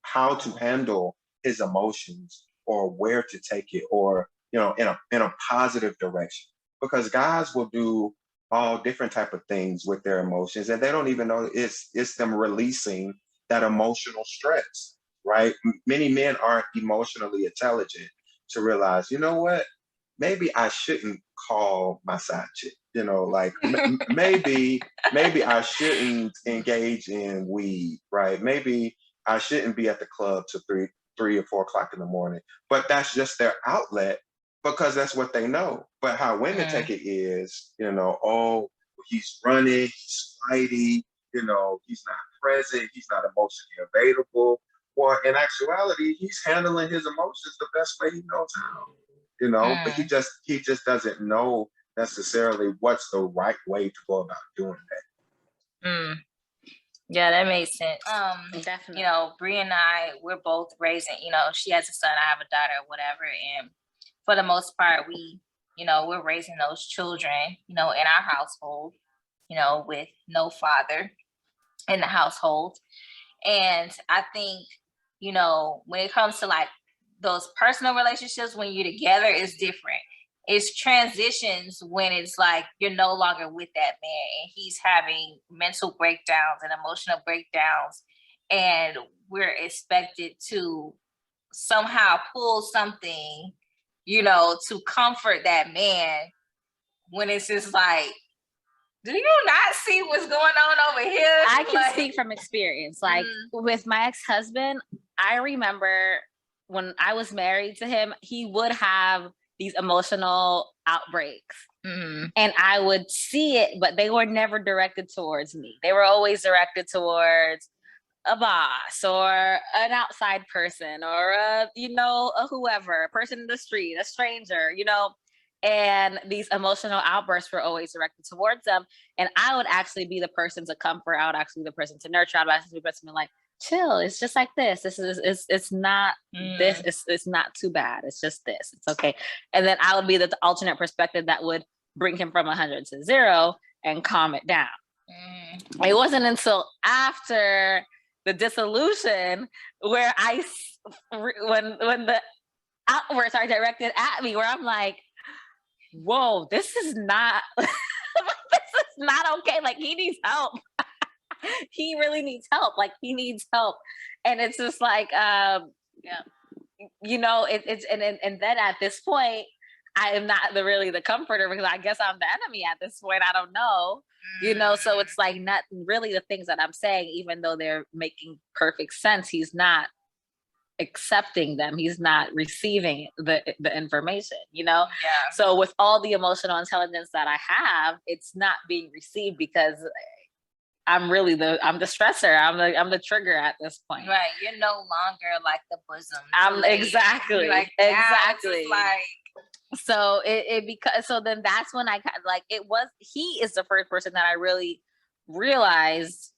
how to handle his emotions, or where to take it, or in a positive direction, because guys will do all different type of things with their emotions, and they don't even know it's them releasing that emotional stress, right? Many men aren't emotionally intelligent to realize, you know what, maybe I shouldn't call my side chick, like maybe I shouldn't engage in weed, right? Maybe I shouldn't be at the club till 3 or 4 o'clock in the morning. But that's just their outlet because that's what they know. But how women take it is, oh, he's running, he's fighty, he's not present, he's not emotionally available. Well, in actuality, he's handling his emotions the best way he knows how. But he just doesn't know necessarily what's the right way to go about doing that. Yeah, that makes sense. Definitely. Bree and I, we're both raising, she has a son, I have a daughter, whatever. And for the most part, we're raising those children, in our household, with no father in the household. And I think, when it comes to like those personal relationships, when you're together, it's different. It's transitions when it's like you're no longer with that man and he's having mental breakdowns and emotional breakdowns, and we're expected to somehow pull something, to comfort that man, when it's just like, do you not see what's going on over here? I can speak from experience. Like with my ex-husband, I remember when I was married to him, he would have these emotional outbreaks. And I would see it, but they were never directed towards me. They were always directed towards a boss or an outside person or a whoever, a person in the street, a stranger, and these emotional outbursts were always directed towards them. And I would actually be the person to comfort. I would actually be the person to nurture. I would actually be the person to be like, chill, it's just like this. It's not this, it's not too bad. It's just this. It's okay. And then I would be the alternate perspective that would bring him from 100 to 0 and calm it down. It wasn't until after the dissolution where when the outbursts are directed at me, where I'm like, whoa, this is not this is not okay. Like, he needs help. He really needs help. Like, he needs help. And it's just like, it's and then at this point, I am not really the comforter, because I guess I'm the enemy at this point. I don't know, so it's like not really the things that I'm saying, even though they're making perfect sense. He's not accepting them. He's not receiving the information, Yeah. So with all the emotional intelligence that I have, it's not being received because I'm the stressor. I'm the trigger at this point. Right. You're no longer like the bosom. Exactly. Like, exactly. Like, so so then that's when I kind of like, he is the first person that I really realized,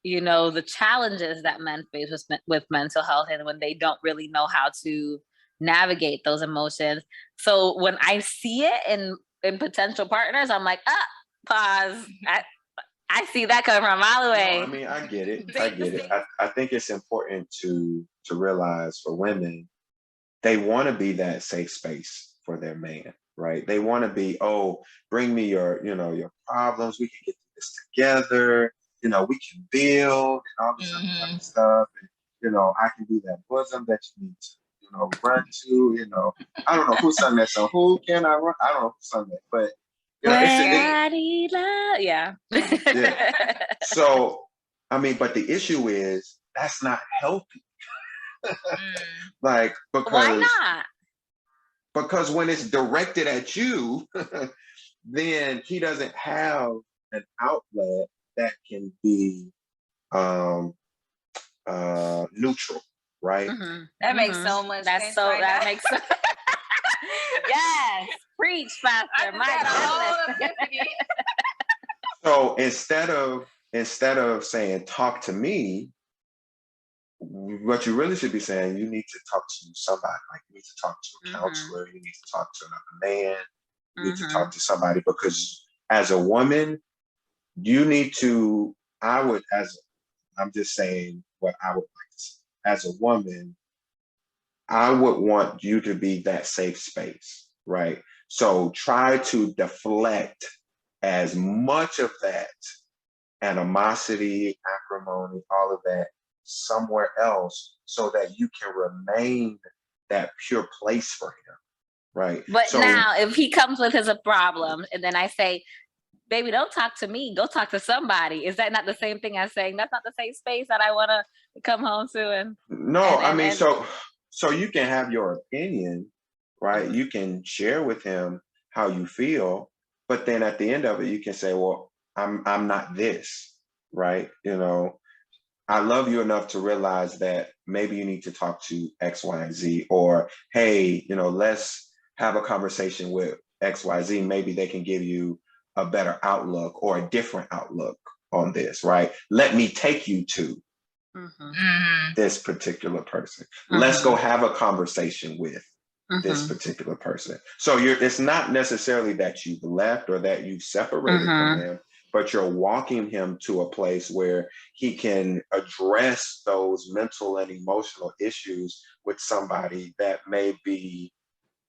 the challenges that men face with mental health, and when they don't really know how to navigate those emotions. So when I see it in potential partners, I'm like, pause. I see that coming from a mile away. No, I mean, I get it. I think it's important to realize for women, they want to be that safe space for their man, right? They want to be, bring me your problems. We can get through this together. We can build and all this other type of stuff. And, I can be that bosom that you need to, run to. I don't know who sung that song. Who can I run? I don't know who sung that, but yeah. So, I mean, but the issue is that's not healthy. Like, because why not? Because when it's directed at you, then he doesn't have an outlet that can be neutral, right? That makes so much sense. That makes sense. Yes, preach, Pastor. My goodness. So instead of saying talk to me, what you really should be saying, you need to talk to somebody. Like, you need to talk to a counselor. You need to talk to another man. You need to talk to somebody, because as a woman, you need to. I'm just saying what I would like to say. As a woman, I would want you to be that safe space, right? So try to deflect as much of that animosity, acrimony, all of that somewhere else so that you can remain that pure place for him, right? But so now, if he comes with his problem, and then I say, baby, don't talk to me, go talk to somebody. Is that not the same thing as saying that's not the safe space that I want to come home to? And no, and, I mean, and so you can have your opinion, right? You can share with him how you feel, but then at the end of it, you can say, well, I'm not this, right? I love you enough to realize that maybe you need to talk to X, Y, and Z, or hey, let's have a conversation with XYZ. Maybe they can give you a better outlook or a different outlook on this, right? Let me take you to this particular person. Let's go have a conversation with this particular person. So it's not necessarily that you've left or that you've separated from them, but you're walking him to a place where he can address those mental and emotional issues with somebody that may be,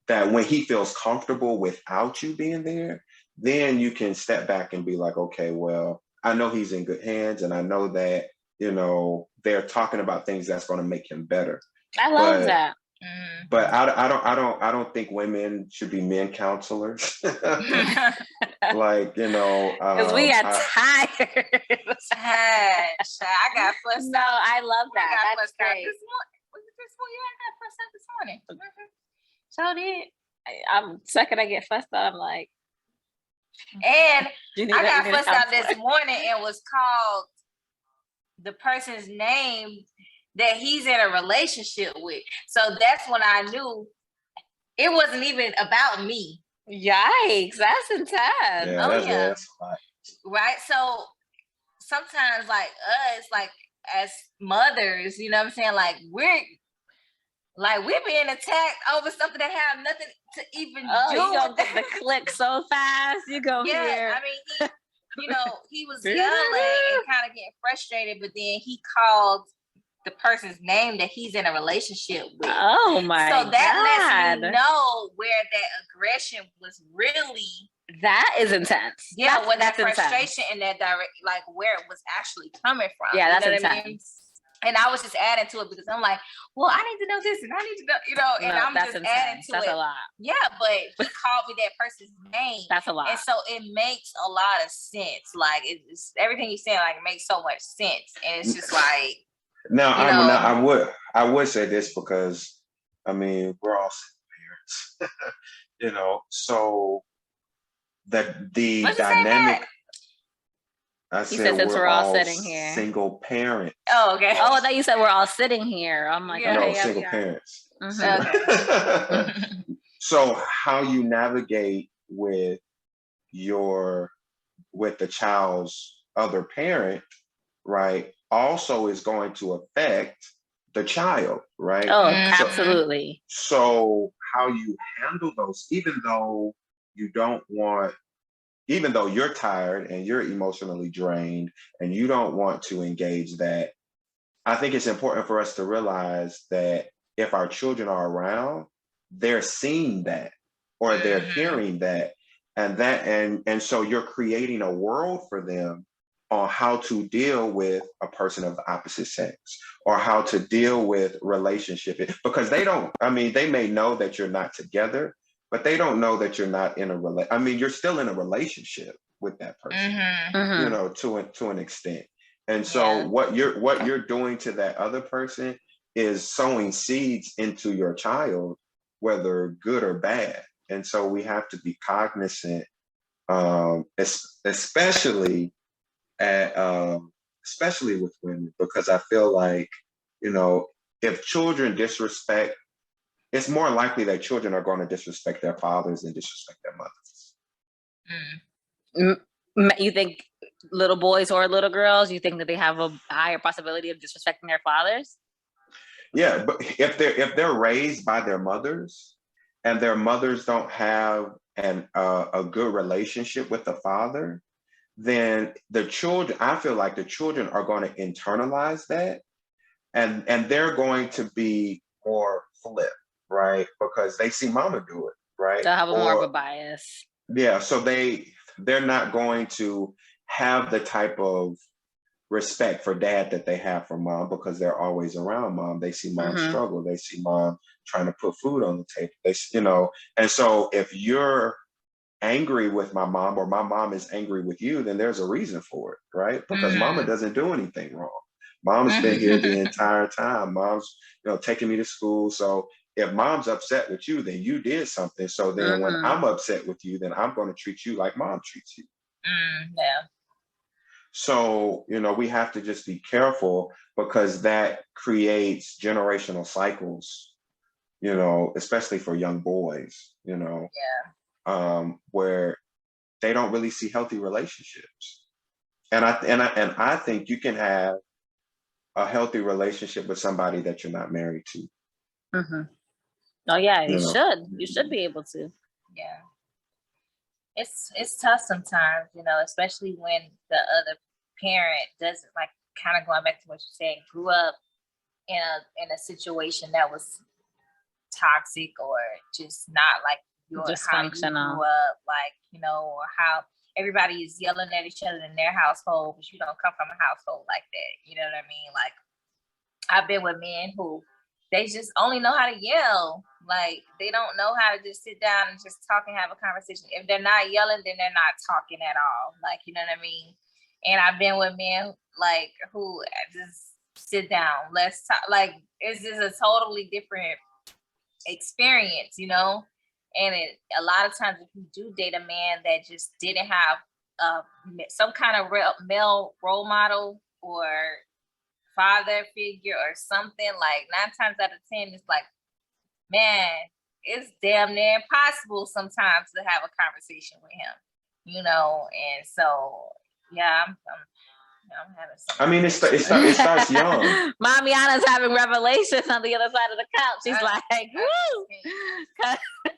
that when he feels comfortable without you being there, then you can step back and be like, okay, well, I know he's in good hands, and I know that, they're talking about things that's going to make him better. I love that. But I don't think women should be men counselors. Like, because we are tired. I got fussed No, I love that. That's great. This morning. So did. I'm second I get fussed out, I'm like, and I got fussed out this morning and was called the person's name that he's in a relationship with. So that's when I knew it wasn't even about me. Yikes, that's intense. Yeah. Right. So sometimes like us, like as mothers, you know what I'm saying? Like we're being attacked over something that have nothing to even do. You gonna get the click so fast. You go here. I mean, he was yelling and kind of getting frustrated, but then he called the person's name that he's in a relationship with. Oh my God. So that lets me know where that aggression was really. That is intense. Yeah, when that frustration in that direct, like where it was actually coming from. Yeah, that's intense. I mean? And I was just adding to it because I'm like, well, I need to know this and I need to know, and I'm just intense. Adding to that's it. That's a lot. Yeah, but he called me that person's name. That's a lot. And so it makes a lot of sense. Like it's everything you're saying, like it makes so much sense. And it's just like. Now, I would say this because, I mean, we're all parents, so that the dynamic. I said since we're all sitting here. Single parents. Oh, okay. Oh, I thought you said we're all sitting here. I'm like, no, single parents. So how you navigate with the child's other parent, right, also is going to affect the child, right? Oh, absolutely. So how you handle those, even though you're tired and you're emotionally drained and you don't want to engage that, I think it's important for us to realize that if our children are around, they're seeing that or they're hearing that, and so you're creating a world for them on how to deal with a person of the opposite sex or how to deal with relationship, because they may know that you're not together, but they don't know that you're not in a relationship. I mean, you're still in a relationship with that person, to an extent. And so what you're doing to that other person is sowing seeds into your child, whether good or bad. And so we have to be cognizant, especially with women, because I feel like, if children disrespect, it's more likely that children are going to disrespect their fathers and disrespect their mothers. You think little boys or little girls, you think that they have a higher possibility of disrespecting their fathers? Yeah, but if they're raised by their mothers and their mothers don't have a good relationship with the father, then I feel like the children are going to internalize that, and they're going to be more flip, right? Because they see mama do it, right? They'll have more of a bias. Yeah, so they they're not going to have the type of respect for dad that they have for mom because they're always around mom. They see mom struggle. They see mom trying to put food on the table. They, you know, and so if you're angry with my mom or my mom is angry with you, then there's a reason for it, right? Because mama doesn't do anything wrong. Mom's been here the entire time. Mom's, you know, taking me to school. So if mom's upset with you, then you did something. So then when I'm upset with you, then I'm going to treat you like mom treats you. Yeah. So, you know, we have to just be careful because that creates generational cycles, you know, especially for young boys, you know, where they don't really see healthy relationships. And I think you can have a healthy relationship with somebody that you're not married to. Oh yeah, you should. You should be able to. Yeah. It's tough sometimes, you know, especially when the other parent doesn't, like, kind of going back to what you're saying, grew up in a situation that was toxic or just not like how you grew up, like, you know, or how everybody is yelling at each other in their household, but you don't come from a household like that. You know what I mean? Like, I've been with men who they just only know how to yell. Like, they don't know how to just sit down and just talk and have a conversation. If they're not yelling, then they're not talking at all. Like, you know what I mean? And I've been with men like who just sit down, let's talk. Like, it's just a totally different experience, you know. And a lot of times, if you do date a man that just didn't have some kind of male role model or father figure or something, like 9 times out of 10, it's like, man, it's damn near impossible sometimes to have a conversation with him, you know. And so, yeah, I'm having some. I mean, it starts young. Mamiana's having revelations on the other side of the couch. She's like, woo!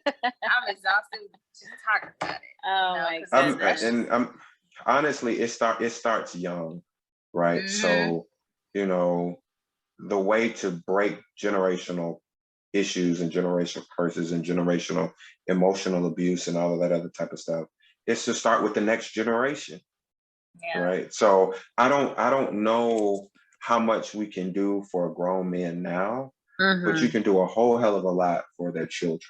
I'm exhausted just talking about it. Oh my goodness. Honestly, it starts young, right? So, you know, the way to break generational issues and generational curses and generational emotional abuse and all of that other type of stuff is to start with the next generation. Right. So I don't know how much we can do for grown men now, but you can do a whole hell of a lot for their children.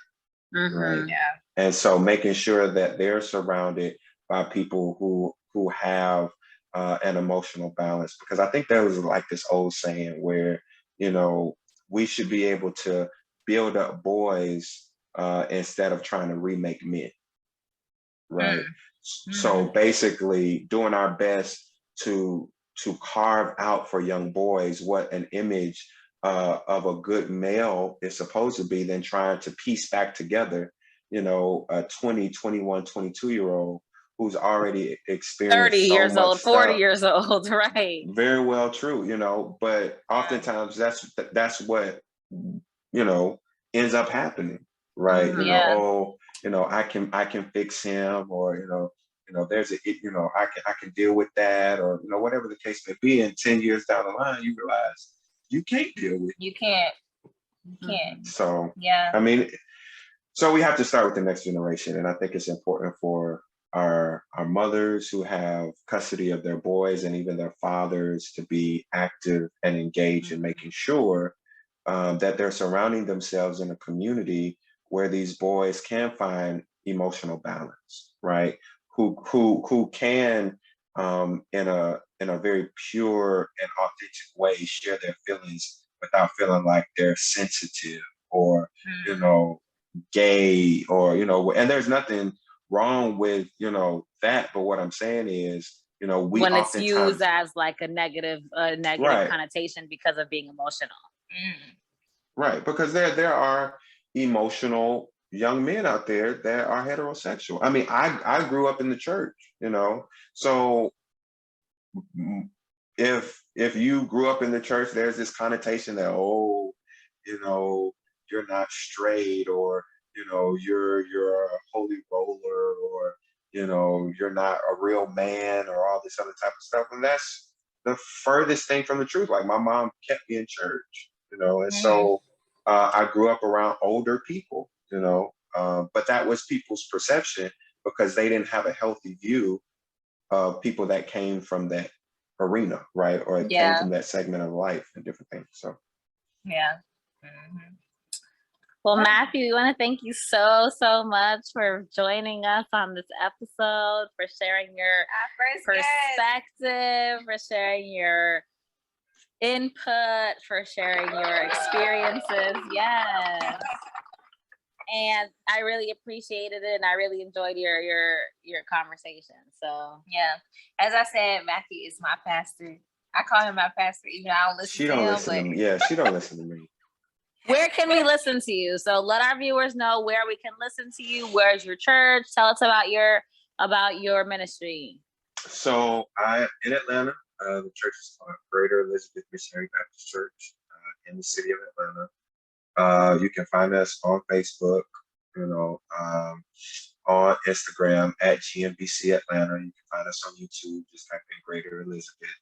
Right. Yeah. And so making sure that they're surrounded by people who have an emotional balance, because I think there was like this old saying where, you know, we should be able to build up boys instead of trying to remake men. Right. So basically doing our best to carve out for young boys what an image of a good male is supposed to be, then trying to piece back together, you know, a 20, 21, 22-year-old who's already experienced 30 years old, 40 stuff. years old, right? Very well true, you know, but oftentimes that's what, you know, ends up happening, right? You know, oh, you know, I can fix him, or, you know, there's you know, I can deal with that, or, you know, whatever the case may be. And 10 years down the line, you realize you can't deal with it. You can't. So, I mean, so we have to start with the next generation. And I think it's important for our mothers who have custody of their boys and even their fathers to be active and engaged in making sure that they're surrounding themselves in a community where these boys can find emotional balance, right? Who can in a very pure and authentic way share their feelings without feeling like they're sensitive or, you know, gay, or, you know, and there's nothing wrong with, you know, that. But what I'm saying is, you know, when it's used as like a negative connotation because of being emotional. Right, because there are emotional young men out there that are heterosexual. I mean, I grew up in the church, you know, so if you grew up in the church, there's this connotation that, oh, you know, you're not straight, or, you know, you're a holy roller, or, you know, you're not a real man, or all this other type of stuff. And that's the furthest thing from the truth. Like, my mom kept me in church, you know, and so I grew up around older people, you know, but that was people's perception. because they didn't have a healthy view of people that came from that arena, right? Or it came from that segment of life and different things. So yeah. Mm-hmm. Well, Matthew, we want to thank you so much for joining us on this episode, for sharing your perspective, for sharing your input, for sharing your experiences. Yes. And I really appreciated it, and I really enjoyed your conversation. So yeah, as I said, Matthew is my pastor. I call him my pastor, even though I don't listen she to don't him. listen to me. Yeah, she don't listen to me. Where can we listen to you? So let our viewers know where we can listen to you. Where's your church? Tell us about your ministry. So I in Atlanta. The church is called Greater Elizabeth Missionary Baptist Church in the city of Atlanta. You can find us on Facebook, on Instagram at GMBC Atlanta. You can find us on YouTube. Just type in Greater Elizabeth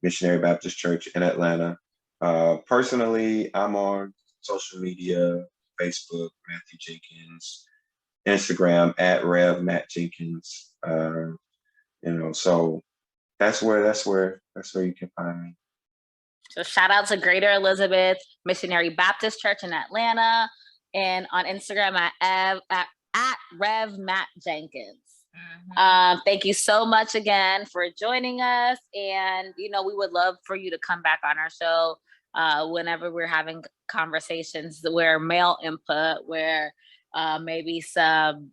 Missionary Baptist Church in Atlanta. Personally, I'm on social media, Facebook, Matthew Jenkins, Instagram at Rev Matt Jenkins. So that's where you can find me. So shout out to Greater Elizabeth Missionary Baptist Church in Atlanta, and on Instagram at Rev Matt Jenkins. Mm-hmm. Thank you so much again for joining us, and we would love for you to come back on our show whenever we're having conversations where male input, where maybe some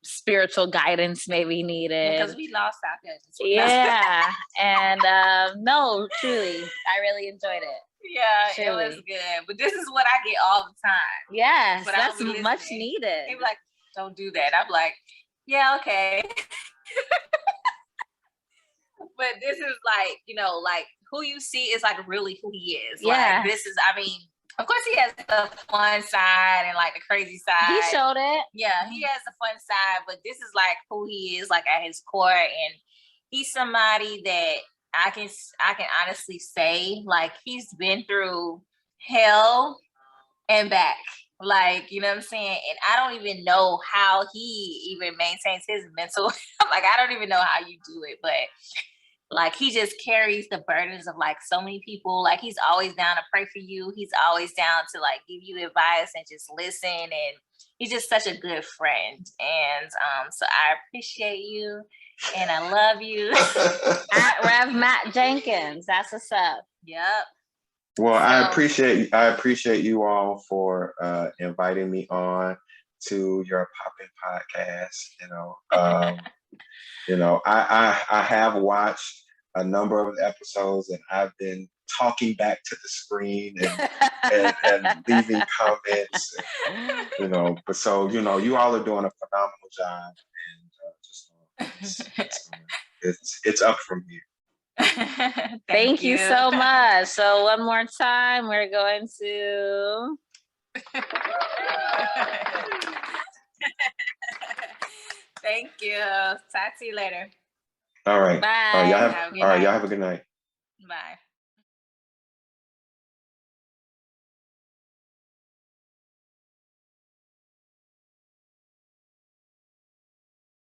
spiritual guidance may be needed, because we lost our judges. Yeah. And no, truly, I really enjoyed it. Yeah, truly. It was good. But this is what I get all the time. Yes, but that's much needed. They be like, don't do that. I'm like, yeah, okay. But this is like who you see is like really who he is. Yeah. Like this is, of course he has the fun side and like the crazy side. He showed it. Yeah, he has the fun side, but this is like who he is, like at his core. And he's somebody that I can honestly say, like, he's been through hell and back. Like, you know what I'm saying? And I don't even know how he even maintains his mental. Like, I don't even know how you do it, but like he just carries the burdens of like so many people. Like he's always down to pray for you. He's always down to like give you advice and just listen. And he's just such a good friend. And so I appreciate you and I love you. At Rev Matt Jenkins. That's what's up. Yep. Well, I appreciate you all for inviting me on to your Poppin' podcast. I have watched a number of episodes and I've been talking back to the screen and leaving comments, but so, you all are doing a phenomenal job, and it's up from here. Thank you so much. So one more time, we're going to Thank you. Talk to you later. All right. Bye. All right. Y'all have a good night. Bye.